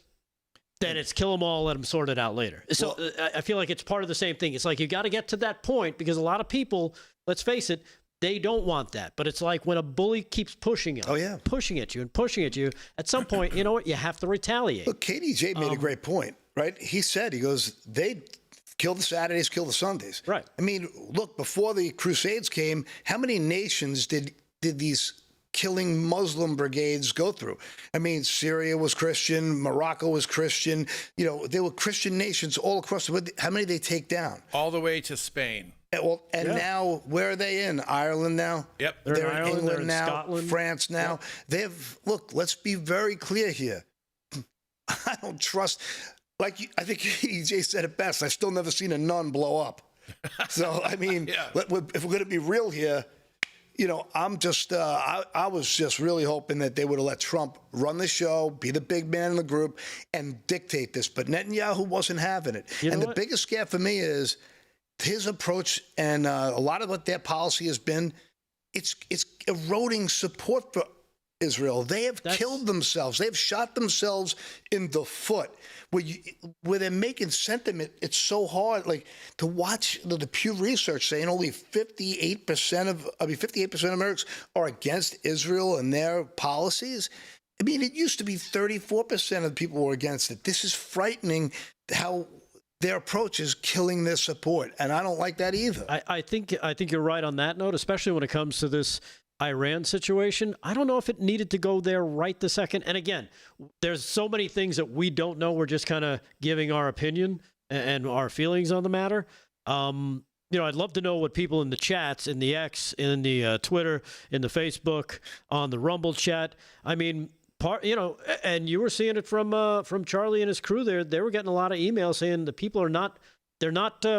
then it's kill them all, let them sort it out later. So I feel like it's part of the same thing. It's like you got to get to that point because a lot of people, let's face it, they don't want that. But it's like when a bully keeps pushing you, pushing at you and pushing at you, at some point, you know what, you have to retaliate. Look, KDJ made a great point, right? He goes, they kill the Saturdays, kill the Sundays. Right. I mean, look, before the Crusades came, how many nations did these killing Muslim brigades go through? I mean, Syria was Christian, Morocco was Christian. There were Christian nations all across the world. How many did they take down? All the way to Spain. Now, where are they in? Ireland now? Yep. They're in in Ireland, England they're in now, Scotland. France now. Yep. Look, let's be very clear here. I don't trust, I think EJ said it best, I still never seen a nun blow up. So, I mean, if we're going to be real here, I'm just, I was just really hoping that they would have let Trump run the show, be the big man in the group, and dictate this. But Netanyahu wasn't having it. And the biggest scare for me is his approach and a lot of what their policy has been, it's eroding support for Israel. They have killed themselves. They've shot themselves in the foot. Where they're making sentiment, it's so hard. Like to watch the Pew Research saying only 58% of Americans are against Israel and their policies. I mean, it used to be 34% of people were against it. This is frightening how their approach is killing their support, and I don't like that either. I think you're right on that note, especially when it comes to this Iran situation. I don't know if it needed to go there right this second. And again, there's so many things that we don't know. We're just kind of giving our opinion and our feelings on the matter. I'd love to know what people in the chats, in the X, in the Twitter, in the Facebook, on the Rumble chat. I mean, and you were seeing it from Charlie and his crew there. They were getting a lot of emails saying the people are not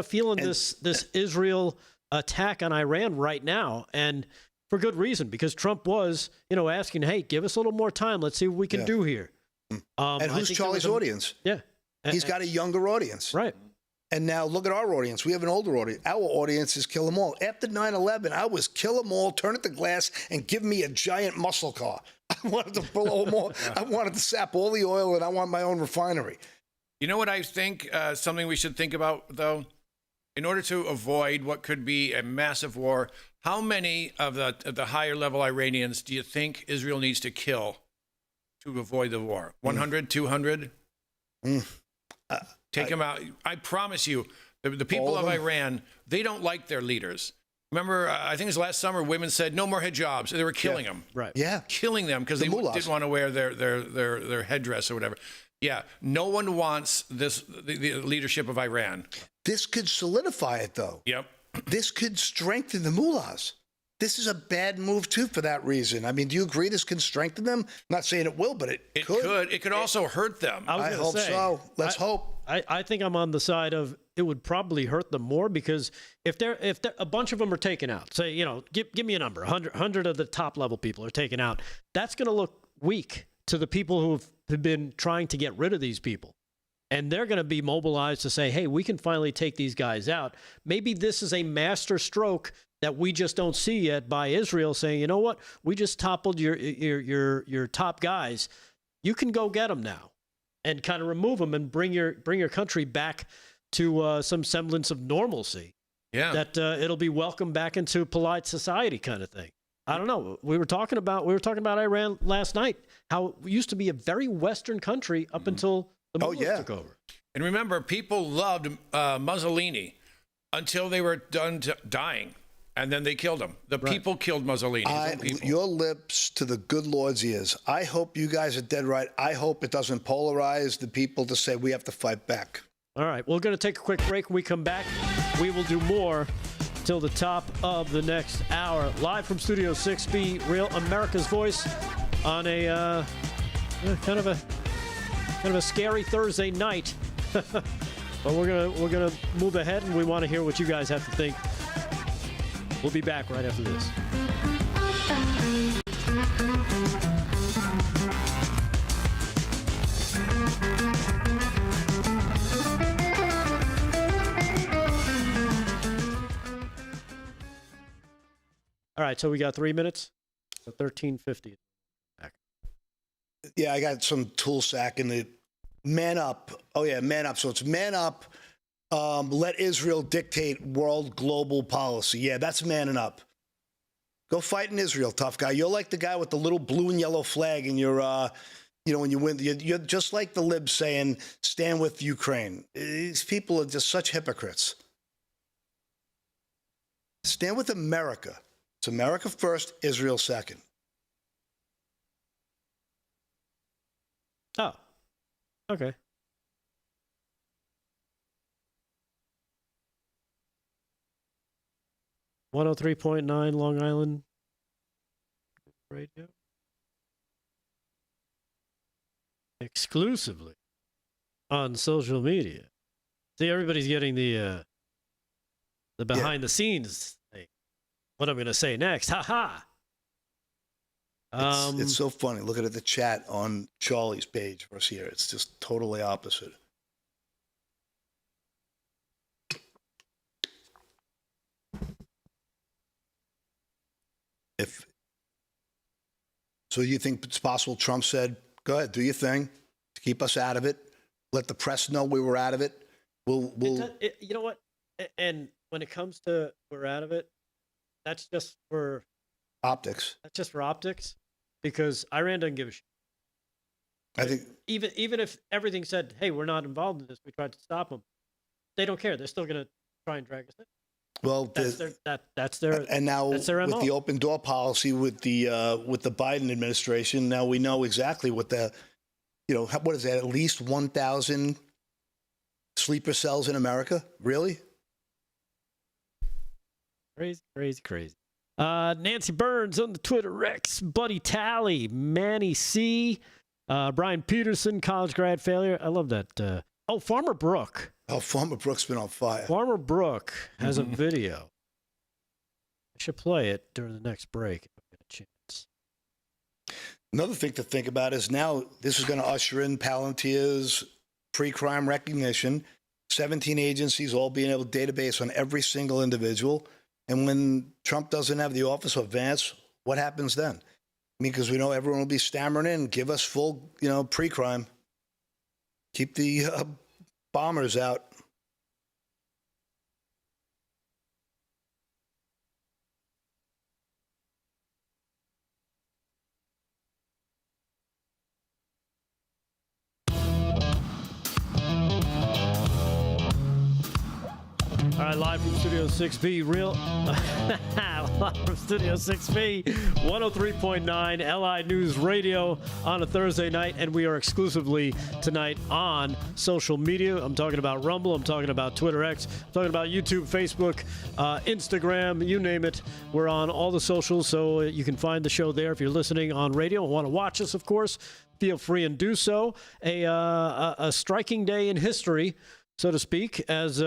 feeling this Israel attack on Iran right now. And for good reason, because Trump was, asking, hey, give us a little more time. Let's see what we can do here. And who's Charlie's audience? Yeah. He's got a younger audience. Right. And now look at our audience. We have an older audience. Our audience is kill 'em all. After 9/11, I was kill 'em all, turn it to glass, and give me a giant muscle car. I wanted to blow them all. I wanted to sap all the oil, and I want my own refinery. You know what I think? Something we should think about, though? In order to avoid what could be a massive war, how many of the higher level Iranians do you think Israel needs to kill to avoid the war? 100, 200? Take them out. I promise you, the people of Iran, they don't like their leaders. Remember, I think it was last summer, women said no more hijabs. They were killing them. Right. Yeah. Killing them because they didn't want to wear their headdress or whatever. Yeah. No one wants the leadership of Iran. This could solidify it, though. Yep. This could strengthen the mullahs. This is a bad move, too, for that reason. I mean, do you agree this can strengthen them? I'm not saying it will, but it could. It could also hurt them. I hope so. Let's hope. I think I'm on the side of it would probably hurt them more, because if a bunch of them are taken out, say, give me a number, 100 of the top level people are taken out, that's going to look weak to the people who have been trying to get rid of these people. And they're going to be mobilized to say, hey, we can finally take these guys out. Maybe this is a master stroke that we just don't see yet by Israel saying, you know what, we just toppled your top guys. You can go get them now and kind of remove them and bring your country back to some semblance of normalcy. Yeah. That it'll be welcomed back into polite society kind of thing. I don't know. We were talking about Iran last night, how it used to be a very Western country up until the Mullahs took over. And remember, people loved Mussolini until they were done dying. And then they killed him. The people killed Mussolini. Your lips to the good Lord's ears. I hope you guys are dead right. I hope it doesn't polarize the people to say we have to fight back. All right. We're going to take a quick break. When we come back, we will do more till the top of the next hour. Live from Studio 6B, Real America's Voice, on a kind of a scary Thursday night. But we're gonna move ahead, and we want to hear what you guys have to think. We'll be back right after this. All right, so we got 3 minutes. So 13:50. Yeah, I got some tool sack in the man up. Oh yeah, man up. So it's man up. Let Israel dictate world global policy. Yeah, that's manning up. Go fight in Israel, tough guy. You're like the guy with the little blue and yellow flag, and you're, when you win, you're just like the libs saying, stand with Ukraine. These people are just such hypocrites. Stand with America. It's America first, Israel second. Oh, okay. .9 Long Island Radio. Exclusively on social media. See, everybody's getting the behind the scenes thing. What I'm going to say next. Ha ha. It's so funny. Looking at the chat on Charlie's page versus here. It's just totally opposite. So you think it's possible Trump said, go ahead, do your thing to keep us out of it. Let the press know we were out of it. We'll you know what? And when it comes to we're out of it, that's just for optics. That's just for optics, because Iran doesn't give a shit. I think even if everything said, hey, we're not involved in this, we tried to stop them, they don't care. They're still going to try and drag us in. Well, that's their and now that's their with MO. the open door policy with the Biden administration, now we know exactly what what is that? At least 1,000 sleeper cells in America? Really? Crazy. Nancy Burns on the Twitter, Rex, Buddy Tally, Manny C, Brian Peterson, college grad failure. I love that. Farmer Brook. Oh, Farmer Brook's been on fire. Farmer Brook has a video I should play it during the next break if I get a chance. Another thing to think about is now this is going to usher in Palantir's pre-crime recognition, 17 agencies all being able to database on every single individual. And when Trump doesn't have the office of Vance, what happens then? I mean, because we know everyone will be stammering in, give us full, pre-crime. Keep the bombers out. All right, live from Studio 6B, live from Studio 6B, 103.9 LI News Radio on a Thursday night, and we are exclusively tonight on social media. I'm talking about Rumble, I'm talking about Twitter X, I'm talking about YouTube, Facebook, Instagram, you name it. We're on all the socials, so you can find the show there. If you're listening on radio and want to watch us, of course, feel free and do so. A striking day in history, so to speak, as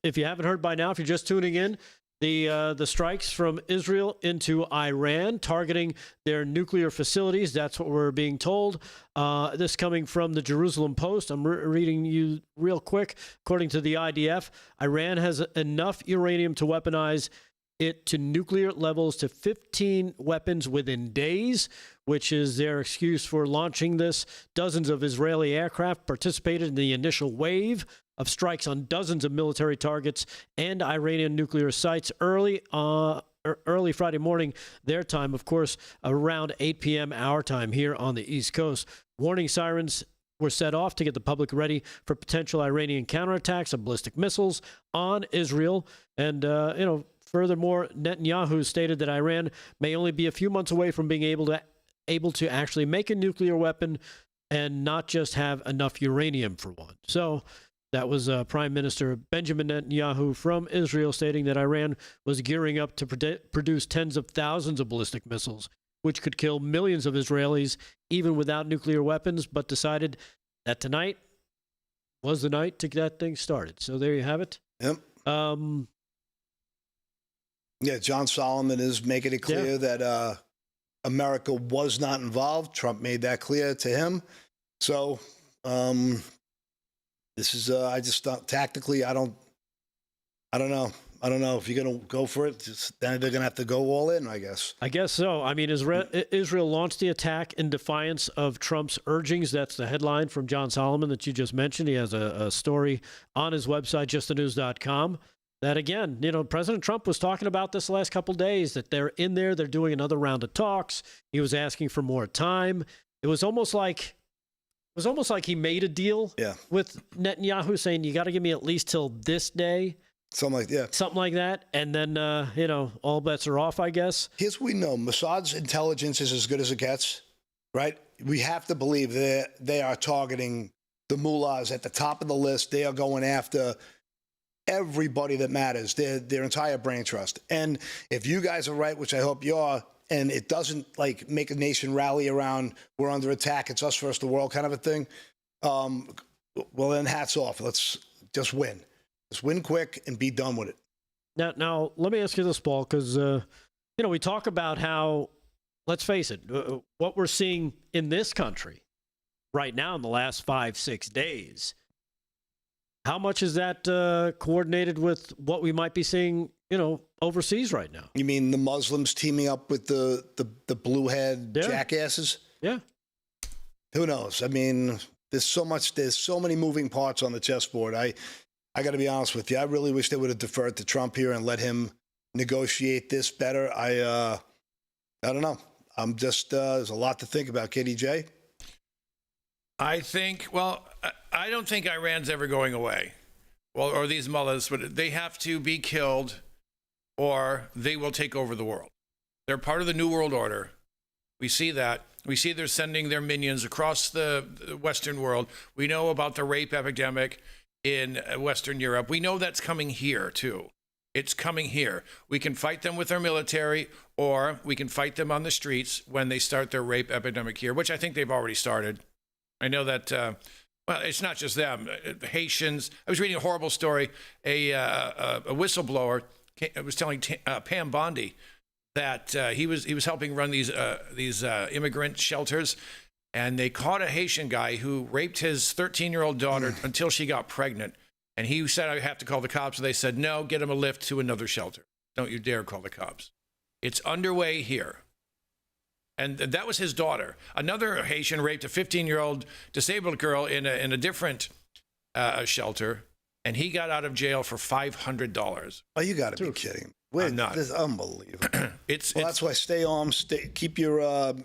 if you haven't heard by now, if you're just tuning in, the strikes from Israel into Iran targeting their nuclear facilities. That's what we're being told. This coming from the Jerusalem Post. I'm reading you real quick. According to the IDF, Iran has enough uranium to weaponize it to nuclear levels to 15 weapons within days, which is their excuse for launching this. Dozens of Israeli aircraft participated in the initial wave of strikes on dozens of military targets and Iranian nuclear sites early Friday morning, their time, of course, around 8 p.m. our time here on the East Coast. Warning sirens were set off to get the public ready for potential Iranian counterattacks of ballistic missiles on Israel. And, furthermore, Netanyahu stated that Iran may only be a few months away from being able to actually make a nuclear weapon and not just have enough uranium for one. So that was Prime Minister Benjamin Netanyahu from Israel stating that Iran was gearing up to produce tens of thousands of ballistic missiles, which could kill millions of Israelis even without nuclear weapons, but decided that tonight was the night to get that thing started. So there you have it. Yep. John Solomon is making it clear that America was not involved. Trump made that clear to him. So this is, I just thought tactically, I don't know. I don't know if you're going to go for it. Then they're going to have to go all in, I guess. I guess so. I mean, Israel launched the attack in defiance of Trump's urgings. That's the headline from John Solomon that you just mentioned. He has a story on his website, justthenews.com, that, again, President Trump was talking about this the last couple of days, that they're in there, they're doing another round of talks. He was asking for more time. It was almost like he made a deal with Netanyahu, saying, you got to give me at least till this day. Something like that. And then, all bets are off, I guess. Here's what we know. Mossad's intelligence is as good as it gets, right? We have to believe that they are targeting the mullahs at the top of the list. They are going after everybody that matters, their entire brain trust. And if you guys are right, which I hope you are, and it doesn't make a nation rally around, we're under attack, it's us versus the world kind of a thing, well, then hats off. Let's just win. Just win quick and be done with it. Now let me ask you this, Paul, because, we talk about how, let's face it, what we're seeing in this country right now in the last 5-6 days, how much is that coordinated with what we might be seeing, overseas right now? You mean the Muslims teaming up with the blue-head jackasses? Yeah. Who knows? I mean, there's so many moving parts on the chessboard. I got to be honest with you. I really wish they would have deferred to Trump here and let him negotiate this better. I don't know. I'm just there's a lot to think about. KDJ? I don't think Iran's ever going away. Well, or these mullahs, but they have to be killed or they will take over the world. They're part of the New World Order. We see that. We see they're sending their minions across the Western world. We know about the rape epidemic in Western Europe. We know that's coming here, too. It's coming here. We can fight them with our military, or we can fight them on the streets when they start their rape epidemic here, which I think they've already started. I know that, it's not just them. Haitians. I was reading a horrible story. A whistleblower was telling Pam Bondi that he was helping run these immigrant shelters, and they caught a Haitian guy who raped his 13-year-old daughter until she got pregnant. And he said, I have to call the cops. And they said, no, get him a lift to another shelter. Don't you dare call the cops. It's underway here. And that was his daughter. Another Haitian raped a 15-year-old disabled girl in a different shelter, and he got out of jail for $500. Oh, you got to be kidding. Wait, I'm not. This is unbelievable. It's that's why stay armed. Keep your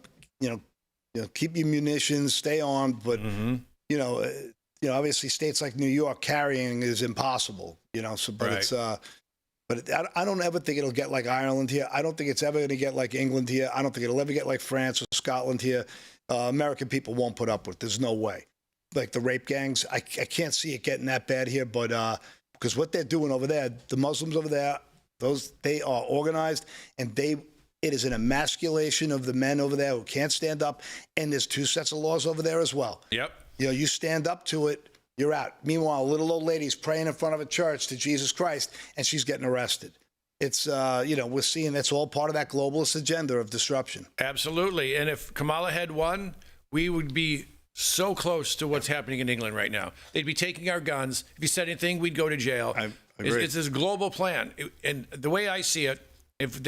keep your munitions. Stay armed. But obviously states like New York carrying is impossible. But right. But I don't ever think it'll get like Ireland here. I don't think it's ever going to get like England here. I don't think it'll ever get like France or Scotland here. American people won't put up with it. There's no way. Like the rape gangs, I can't see it getting that bad here. But because what they're doing over there, the Muslims over there, they are organized, and it is an emasculation of the men over there who can't stand up. And there's 2 sets of laws over there as well. Yep. You stand up to it, you're out. Meanwhile, a little old lady's praying in front of a church to Jesus Christ, and she's getting arrested. It's, we're seeing that's all part of that globalist agenda of disruption. Absolutely. And if Kamala had won, we would be so close to what's happening in England right now. They'd be taking our guns. If you said anything, we'd go to jail. I agree. It's this global plan. And the way I see it, if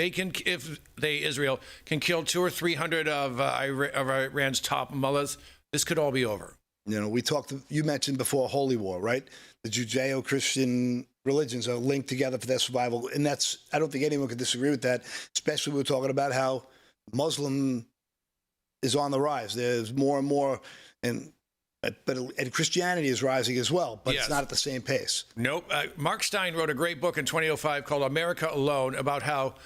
Israel can kill 200 or 300 of Iran's top mullahs, this could all be over. You mentioned before Holy War, right? The Judeo-Christian religions are linked together for their survival. And I don't think anyone could disagree with that, especially when we're talking about how Muslim is on the rise. There's more and more, and Christianity is rising as well, but It's not at the same pace. Nope. Mark Stein wrote a great book in 2005 called America Alone about how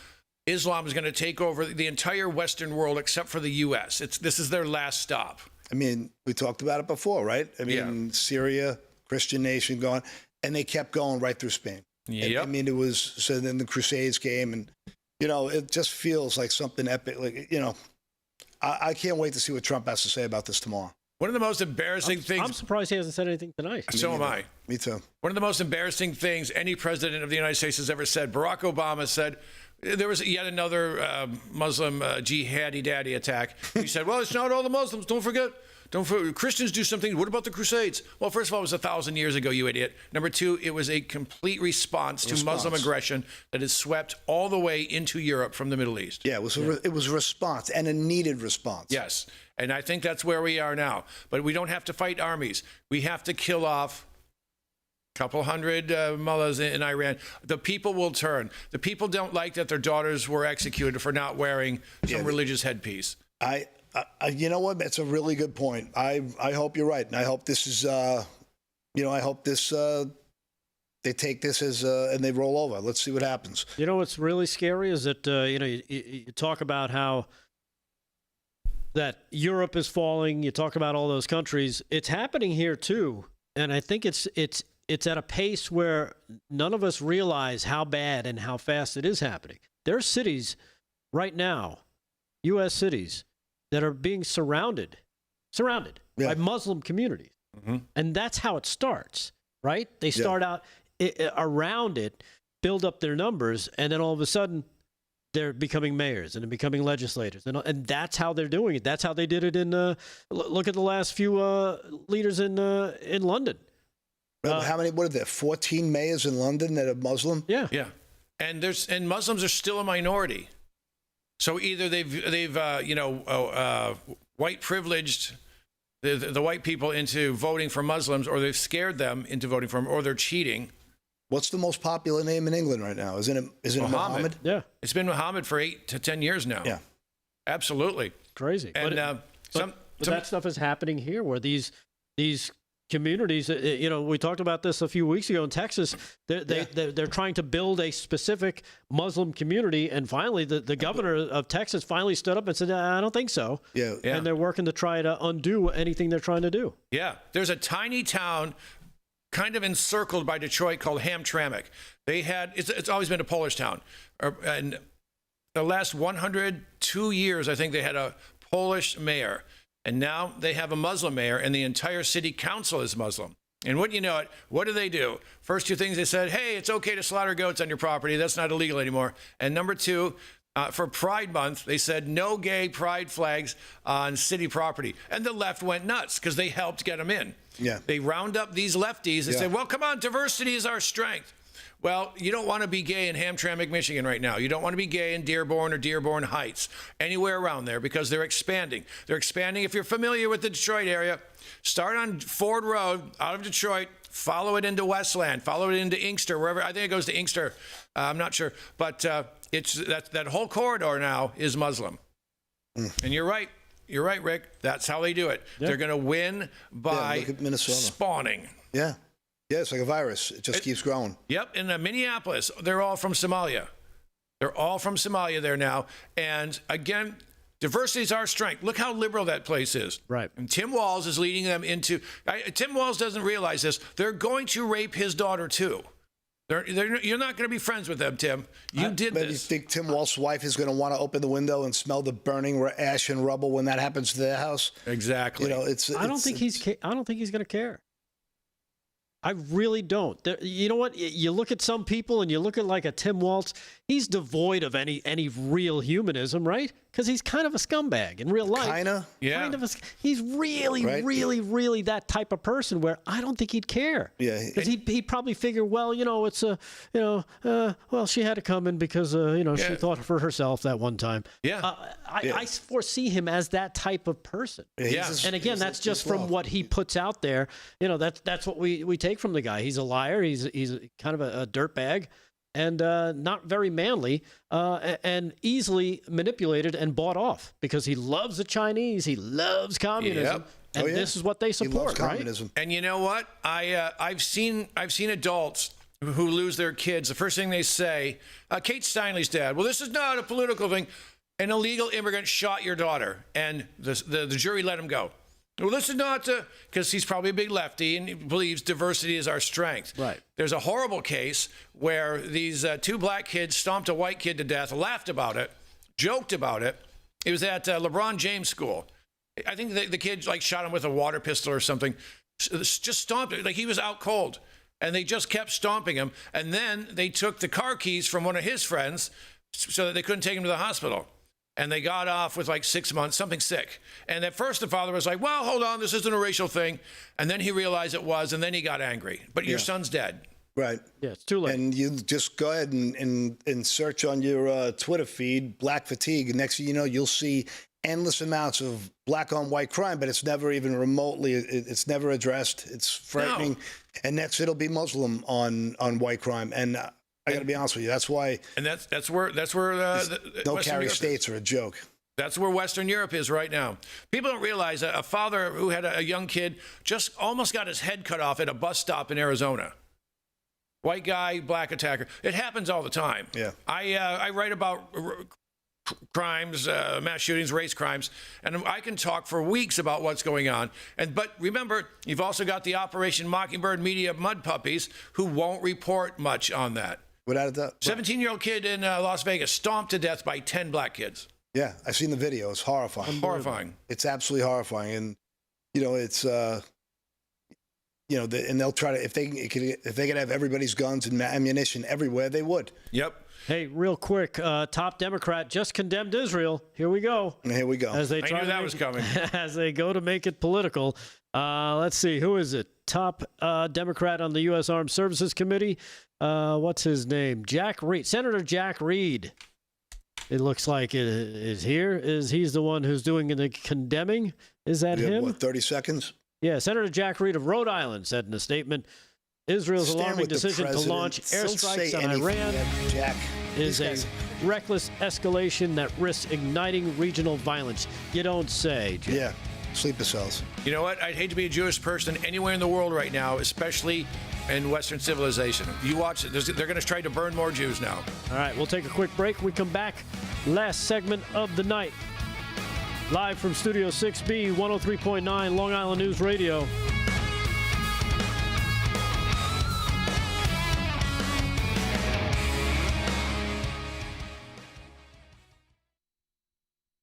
Islam is going to take over the entire Western world except for the U.S. This is their last stop. I mean, we talked about it before, right? Syria, Christian nation going, and they kept going right through Spain. Yep. So then the Crusades came, and, it just feels like something epic. I can't wait to see what Trump has to say about this tomorrow. One of the most embarrassing things... I'm surprised he hasn't said anything tonight. So am I. Me too. One of the most embarrassing things any president of the United States has ever said, Barack Obama said, there was yet another Muslim jihadi daddy attack. He said, well, it's not all the Muslims. Don't forget, Christians do something. What about the Crusades? Well, first of all, it was 1,000 years ago, you idiot. Number 2, it was a complete response to Muslim aggression that has swept all the way into Europe from the Middle East. Yeah, it was a response, and a needed response. Yes, and I think that's where we are now. But we don't have to fight armies. We have to kill off couple hundred mullahs in Iran. The people will turn. The people don't like that their daughters were executed for not wearing some religious headpiece. You know what? That's a really good point. I hope you're right, and I hope this is, I hope this they take this as and they roll over. Let's see what happens. What's really scary is that you talk about how that Europe is falling. You talk about all those countries. It's happening here too, and I think it's at a pace where none of us realize how bad and how fast it is happening. There are cities right now, U.S. cities, that are being surrounded by Muslim communities. Mm-hmm. And that's how it starts, right? They start out around it, build up their numbers, and then all of a sudden they're becoming mayors and they're becoming legislators. And that's how they're doing it. That's how they did it in, look at the last few leaders in London. How many? What are there? 14 mayors in London that are Muslim. Yeah. And Muslims are still a minority. So either they've white privileged the white people into voting for Muslims, or they've scared them into voting for them, or they're cheating. What's the most popular name in England right now? Isn't it Muhammad? Yeah, it's been Muhammad for 8 to 10 years now. Yeah, absolutely crazy. And but that stuff is happening here, where these communities, we talked about this a few weeks ago in Texas. They're trying to build a specific Muslim community, and finally, the governor of Texas finally stood up and said, "I don't think so." Yeah. And they're working to try to undo anything they're trying to do. Yeah, there's a tiny town, kind of encircled by Detroit, called Hamtramck. It's always been a Polish town, and the last 102 years, I think they had a Polish mayor. And now they have a Muslim mayor, and the entire city council is Muslim. And wouldn't you know it, what do? First two things they said, hey, it's okay to slaughter goats on your property. That's not illegal anymore. And number two, for Pride Month, they said no gay pride flags on city property. And the left went nuts because they helped get them in. Yeah. They round up these lefties and say, well, come on, diversity is our strength. Well, you don't want to be gay in Hamtramck, Michigan right now. You don't want to be gay in Dearborn or Dearborn Heights, anywhere around there, because they're expanding. They're expanding. If you're familiar with the Detroit area, start on Ford Road out of Detroit, follow it into Westland, follow it into Inkster, wherever. I think it goes to Inkster. I'm not sure. But it's that whole corridor now is Muslim. And you're right. You're right, Rick. That's how they do it. Yeah. They're going to win by spawning. Yeah. Yeah, it's like a virus. It just keeps growing. Yep. In Minneapolis, they're all from Somalia. They're all from Somalia there now. And again, diversity is our strength. Look how liberal that place is. Right. And Tim Walz is leading them into. Tim Walz doesn't realize this. They're going to rape his daughter too. You're not going to be friends with them, Tim. You did this. You think Tim Walz's wife is going to want to open the window and smell the burning ash and rubble when that happens to their house? Exactly. You know, I don't think he's going to care. I really don't. You know what? You look at some people and you look at like a Tim Walz, he's devoid of any real humanism, right? Because he's kind of a scumbag in real life. Kinda? Yeah. He's really, really, really that type of person where I don't think he'd care. Yeah. Because he'd probably figure, well, it's well, she had to come in because, she thought for herself that one time. Yeah. I foresee him as that type of person. Yeah. And again, that's just from what he puts out there. That's what we take from the guy. He's a liar. He's kind of a dirtbag. And not very manly, and easily manipulated and bought off because he loves the Chinese, he loves communism, and this is what they support, right? And you know what? I've seen adults who lose their kids. The first thing they say, Kate Steinle's dad. Well, this is not a political thing. An illegal immigrant shot your daughter, and the jury let him go. Well, this is not because he's probably a big lefty and he believes diversity is our strength. Right. There's a horrible case where these two black kids stomped a white kid to death, laughed about it, joked about it. It was at LeBron James School. I think the kid shot him with a water pistol or something. Just stomped it like he was out cold, and they just kept stomping him. And then they took the car keys from one of his friends so that they couldn't take him to the hospital. And they got off with 6 months, something sick. And at first the father was like, well, hold on, this isn't a racial thing. And then he realized it was, and then he got angry. But your son's dead. Right. Yeah, it's too late. And you just go ahead and search on your Twitter feed, Black Fatigue. And next thing you know, you'll see endless amounts of black on white crime, but it's never even remotely, it's never addressed. It's frightening. No. And next it'll be Muslim on white crime. And I got to be honest with you. That's why. And that's where no carry states are a joke. That's where Western Europe is right now. People don't realize that a father who had a young kid just almost got his head cut off at a bus stop in Arizona. White guy, black attacker. It happens all the time. Yeah. I write about crimes, mass shootings, race crimes, and I can talk for weeks about what's going on. But remember, you've also got the Operation Mockingbird media mud puppies who won't report much on that. Without a doubt. 17-year-old kid in Las Vegas stomped to death by 10 black kids. Yeah, I've seen the video. It's horrifying. Horrifying. It's absolutely horrifying. And, it's, and they'll try to, if they could have everybody's guns and ammunition everywhere, they would. Yep. Hey, real quick, top Democrat just condemned Israel. Here we go. Here we go. As they I knew that was coming. As they go to make it political. Let's see. Who is it? Top Democrat on the U.S. Armed Services Committee. What's his name? Jack Reed. Senator Jack Reed. It looks like it is here. He's the one who's doing the condemning? Is that him? What, 30 seconds? Yeah. Senator Jack Reed of Rhode Island said in a statement, Israel's alarming decision to launch airstrikes on Iran is a reckless escalation that risks igniting regional violence. You don't say, Jim. Yeah. Sleeper cells. You know what? I'd hate to be a Jewish person anywhere in the world right now, especially in Western civilization. You watch it. They're going to try to burn more Jews now. All right, we'll take a quick break. When we come back, last segment of the night. Live from Studio 6B, 103.9 Long Island News Radio.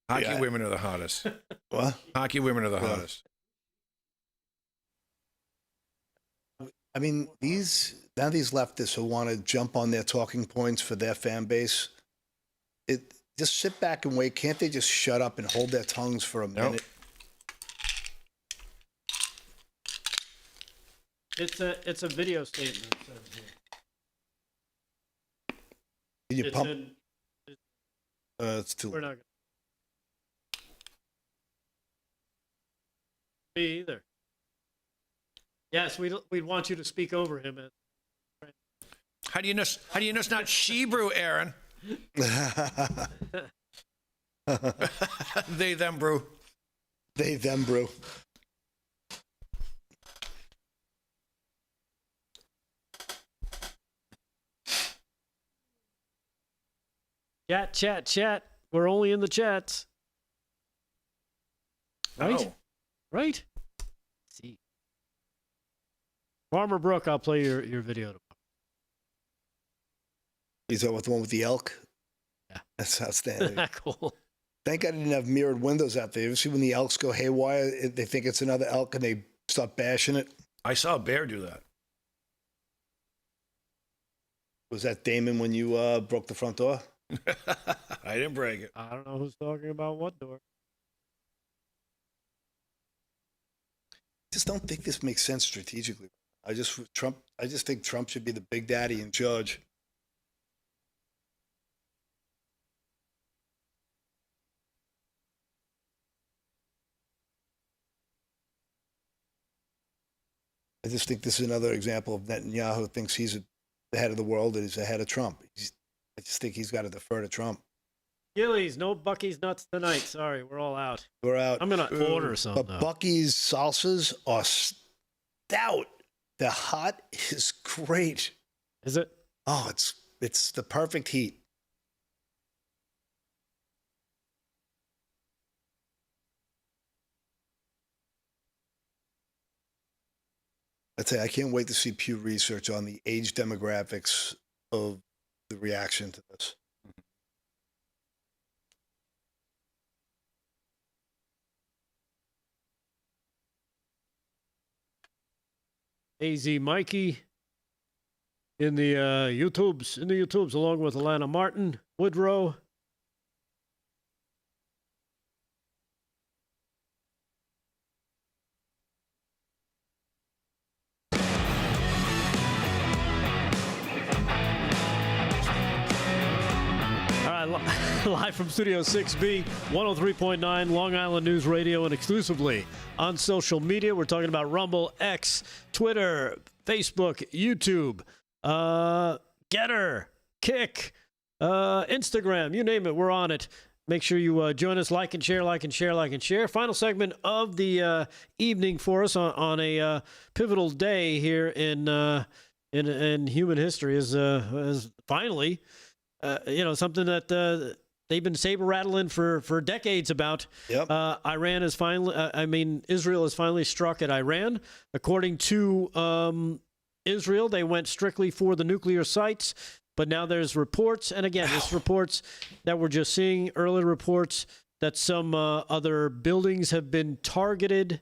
Hockey women are the hottest. What? Hockey women are the hottest. I mean, these leftists who want to jump on their talking points for their fan base, just sit back and wait. Can't they just shut up and hold their tongues for a minute? It's a video statement. It says here. Can you It's pump? in- It's too. We're not gonna. Me either. Yes, we'd want you to speak over him. How do you know it's not Shebrew, Aaron? They, them, brew. They, them, brew. Chat. We're only in the chats. Right? Oh. Right? Let's see. Farmer Brook, I'll play your video tomorrow. Is that the one with the elk? Yeah. That's outstanding. Cool. Thank God I didn't have mirrored windows out there. You ever see when the elks go haywire, they think it's another elk and they start bashing it? I saw a bear do that. Was that Damon when you broke the front door? I didn't break it. I don't know who's talking about what door. Just don't think this makes sense strategically. I just think Trump should be the big daddy in charge. I just think this is another example of Netanyahu thinks he's the head of the world and he's the head of Trump. I just think he's got to defer to Trump. Gillies, no Bucky's nuts tonight. Sorry, we're all out. We're out. I'm going to order some, But though. Bucky's salsas are stout. The hot is great. Is it? Oh, it's the perfect heat. I'd say I can't wait to see Pew Research on the age demographics of the reaction to this. AZ Mikey in the YouTubes, along with Alana Martin, Woodrow. All right, live from Studio 6B, 103.9 Long Island News Radio, and exclusively on social media. We're talking about Rumble, X, Twitter, Facebook, YouTube, Getter, Kick, Instagram, you name it, we're on it. Make sure you join us, like and share. Final segment of the evening for us on a pivotal day here in human history is finally, something that they've been saber rattling for decades about. Yep. Israel has finally struck at Iran. According to Israel, they went strictly for the nuclear sites. But now there's reports, and again, there's reports that we're just seeing, early reports that some other buildings have been targeted.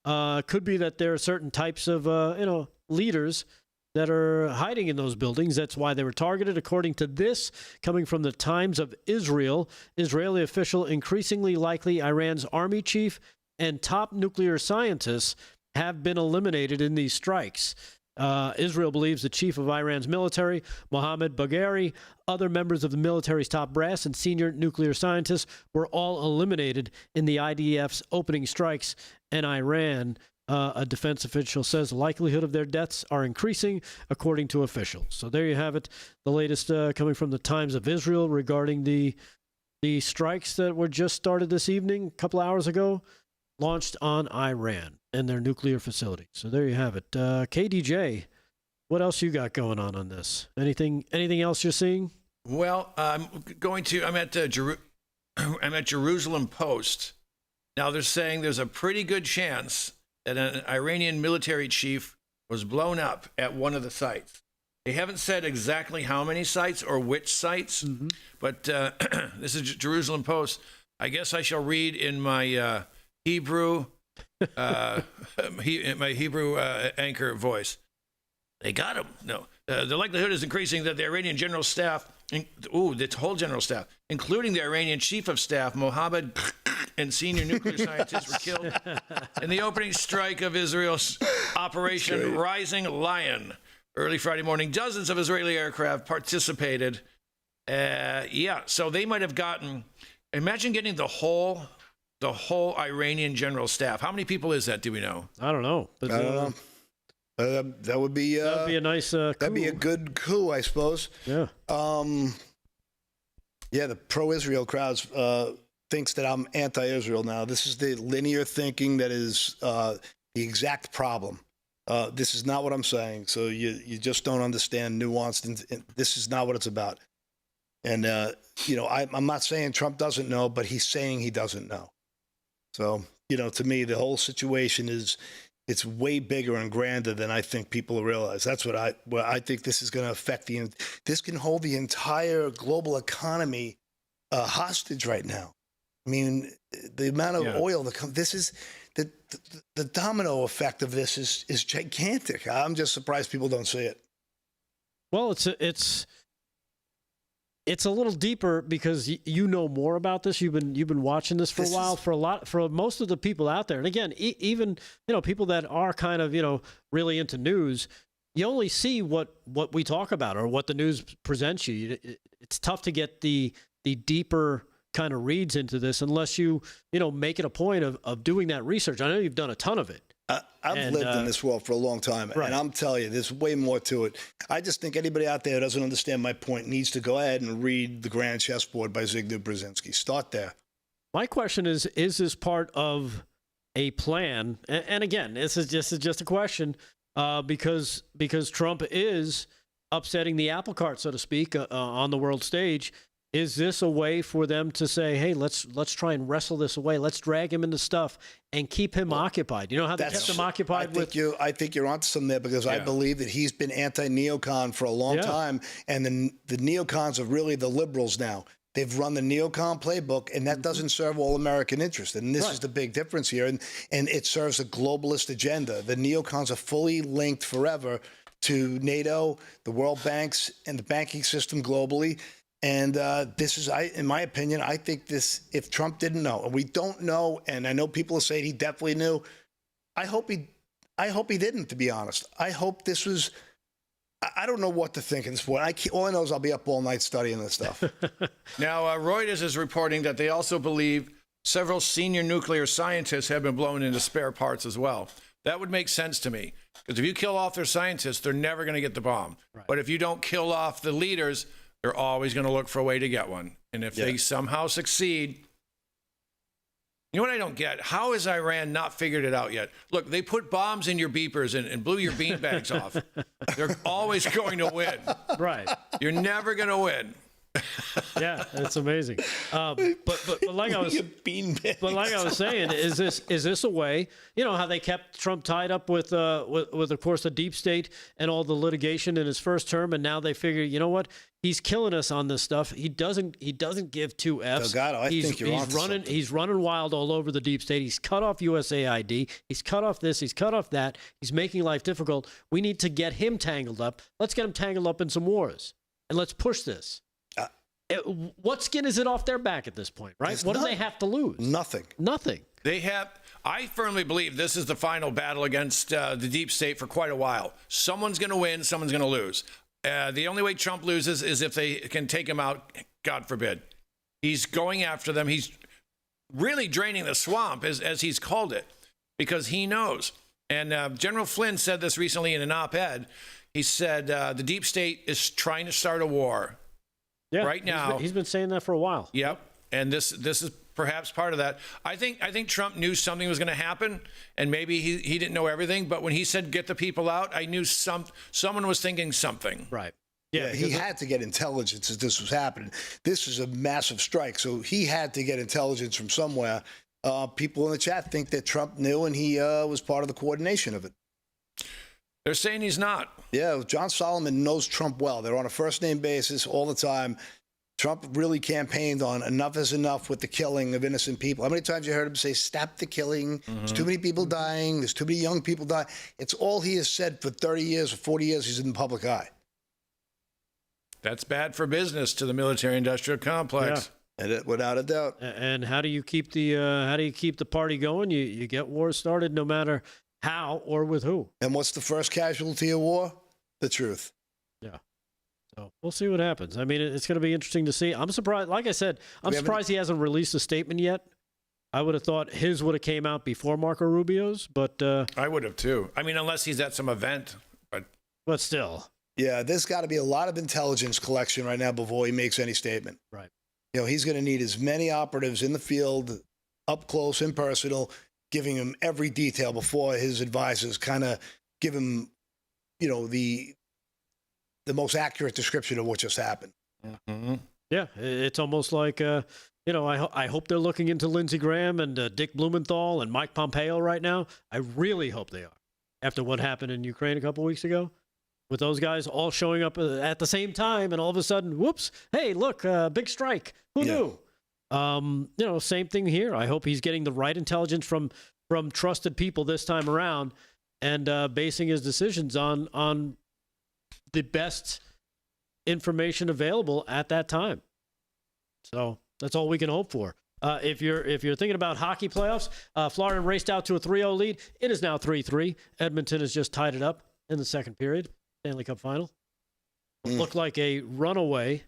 Could be that there are certain types of, leaders that are hiding in those buildings. That's why they were targeted. According to this, coming from the Times of Israel, Israeli official increasingly likely Iran's army chief and top nuclear scientists have been eliminated in these strikes. Israel believes the chief of Iran's military, Mohammad Bagheri, other members of the military's top brass, and senior nuclear scientists were all eliminated in the IDF's opening strikes in Iran. A defense official says the likelihood of their deaths are increasing, according to officials. So there you have it, the latest coming from the Times of Israel regarding the strikes that were just started this evening, a couple hours ago, launched on Iran and their nuclear facility. So there you have it. KDJ, what else you got going on this? Anything else you're seeing? Well, I'm at Jerusalem Post. Now they're saying there's a pretty good chance that an Iranian military chief was blown up at one of the sites. They haven't said exactly how many sites or which sites, but this is Jerusalem Post. I guess I shall read in my Hebrew, my Hebrew anchor voice. They got him. No. The likelihood is increasing that the Iranian general staff, the whole general staff, including the Iranian chief of staff, Mohammed, and senior nuclear scientists were killed in the opening strike of Israel's Operation Rising Lion. Early Friday morning, dozens of Israeli aircraft participated. So they might have gotten, imagine getting the whole Iranian general staff. How many people is that, do we know? I don't know. But, I don't know. That would be a nice coup. That'd be a good coup, I suppose. Yeah. The pro-Israel crowds thinks that I'm anti-Israel now. This is the linear thinking that is the exact problem. This is not what I'm saying. So you just don't understand nuanced, and this is not what it's about. And I'm not saying Trump doesn't know, but he's saying he doesn't know. So to me, the whole situation it's way bigger and grander than I think people realize. That's what I think this is going to affect this can hold the entire global economy hostage right now. I mean, the amount of oil this is the domino effect of this is gigantic. I'm just surprised people don't see it. Well, it's a little deeper because you know more about this. You've been watching this for a while. For most of the people out there, and again, even people that are kind of really into news, you only see what we talk about or what the news presents you. It's tough to get the deeper kind of reads into this unless you make it a point of doing that research. I know you've done a ton of it. I've lived in this world for a long time, and I'm telling you, there's way more to it. I just think anybody out there who doesn't understand my point needs to go ahead and read The Grand Chessboard by Zygmunt Brzezinski. Start there. My question is this part of a plan? And again, this is just a question because Trump is upsetting the apple cart, so to speak, on the world stage. Is this a way for them to say, hey, let's try and wrestle this away. Let's drag him into stuff and keep him occupied. You know how they kept him occupied I think you're onto something there because I believe that he's been anti-neocon for a long time. And the neocons are really the liberals now. They've run the neocon playbook, and that doesn't serve all American interests. And this is the big difference here. And it serves a globalist agenda. The neocons are fully linked forever to NATO, the World Banks, and the banking system globally. And this is, in my opinion, I think this, if Trump didn't know, and we don't know, and I know people are saying he definitely knew, I hope he didn't, to be honest. I hope this was, I don't know what to think at this point. All I know is I'll be up all night studying this stuff. Now, Reuters is reporting that they also believe several senior nuclear scientists have been blown into spare parts as well. That would make sense to me, because if you kill off their scientists, they're never going to get the bomb. Right. But if you don't kill off the leaders, they're always going to look for a way to get one. And if they somehow succeed, you know what I don't get? How has Iran not figured it out yet? Look, they put bombs in your beepers and blew your beanbags off. They're always going to win. Right. You're never going to win. Yeah, it's amazing. But like I was saying, is this a way? You know how they kept Trump tied up with of course the deep state and all the litigation in his first term, and now they figure, you know what? He's killing us on this stuff. He doesn't give two Fs. Delgado, I think you're onto something. He's running wild all over the deep state. He's cut off USAID. He's cut off this. He's cut off that. He's making life difficult. We need to get him tangled up. Let's get him tangled up in some wars, and let's push this. What skin is it off their back at this point, right? What do they have to lose? Nothing. They have. I firmly believe this is the final battle against the deep state for quite a while. Someone's going to win. Someone's going to lose. The only way Trump loses is if they can take him out, God forbid. He's going after them. He's really draining the swamp, as he's called it, because he knows. And General Flynn said this recently in an op-ed. He said the deep state is trying to start a war. Yeah, right now. He's been saying that for a while. Yep. And this is perhaps part of that. I think Trump knew something was going to happen, and maybe he didn't know everything. But when he said get the people out, I knew someone was thinking something. Right. Yeah, he had to get intelligence as this was happening. This is a massive strike, so he had to get intelligence from somewhere. People in the chat think that Trump knew, and he was part of the coordination of it. They're saying he's not. Yeah, John Solomon knows Trump well. They're on a first-name basis all the time. Trump really campaigned on enough is enough with the killing of innocent people. How many times you heard him say, stop the killing? There's too many people dying. There's too many young people dying. It's all he has said for 30 years or 40 years he's in the public eye. That's bad for business to the military-industrial complex. Yeah. Without a doubt. And how do you keep the party going? You get wars started no matter how or with who. And what's the first casualty of war? The truth. Yeah. So we'll see what happens. I mean, it's going to be interesting to see. I'm surprised. Like I said, I'm surprised he hasn't released a statement yet. I would have thought his would have came out before Marco Rubio's, but I would have too. I mean, unless he's at some event, but still. Yeah, there's got to be a lot of intelligence collection right now before he makes any statement. Right. You know, he's going to need as many operatives in the field, up close and personal, giving him every detail before his advisors kind of give him, you know, the most accurate description of what just happened. Mm-hmm. Yeah, it's almost like, you know, I hope they're looking into Lindsey Graham and Dick Blumenthal and Mike Pompeo right now. I really hope they are, after what happened in Ukraine a couple weeks ago. With those guys all showing up at the same time, and all of a sudden, whoops, hey, look, big strike. Who knew? You know, same thing here. I hope he's getting the right intelligence from trusted people this time around, and basing his decisions on the best information available at that time. So that's all we can hope for. If you're thinking about hockey playoffs, Florida raced out to a 3-0 lead. It is now 3-3. Edmonton has just tied it up in the second period. Stanley Cup final. It looked like a runaway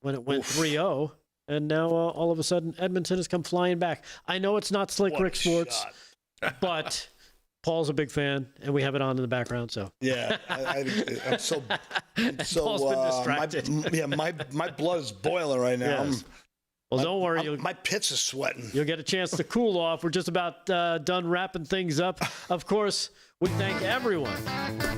when it went 3-0, and now all of a sudden Edmonton has come flying back. I know it's not Slick Rick Sports, but Paul's a big fan, and we have it on in the background. So yeah, I'm so Paul's been distracted. My blood is boiling right now. Yes. Well, don't worry. My pits are sweating. You'll get a chance to cool off. We're just about done wrapping things up. Of course, we thank everyone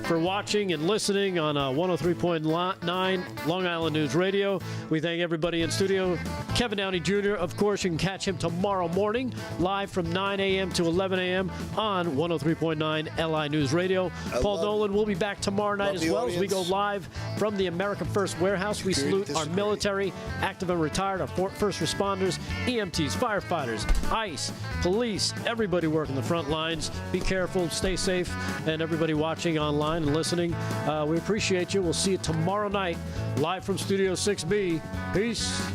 for watching and listening on 103.9 Long Island News Radio. We thank everybody in studio. Kevin Downey Jr., of course, you can catch him tomorrow morning, live from 9 a.m. to 11 a.m. on 103.9 LI News Radio. Paul Nolan will be back tomorrow night as well as we go live from the America First Warehouse. We salute our military, active and retired, our first responders, EMTs, firefighters, ICE, police, everybody working the front lines. Be careful, stay safe, and everybody watching online and listening, we appreciate you. We'll see you tomorrow night, live from Studio 6B. Peace.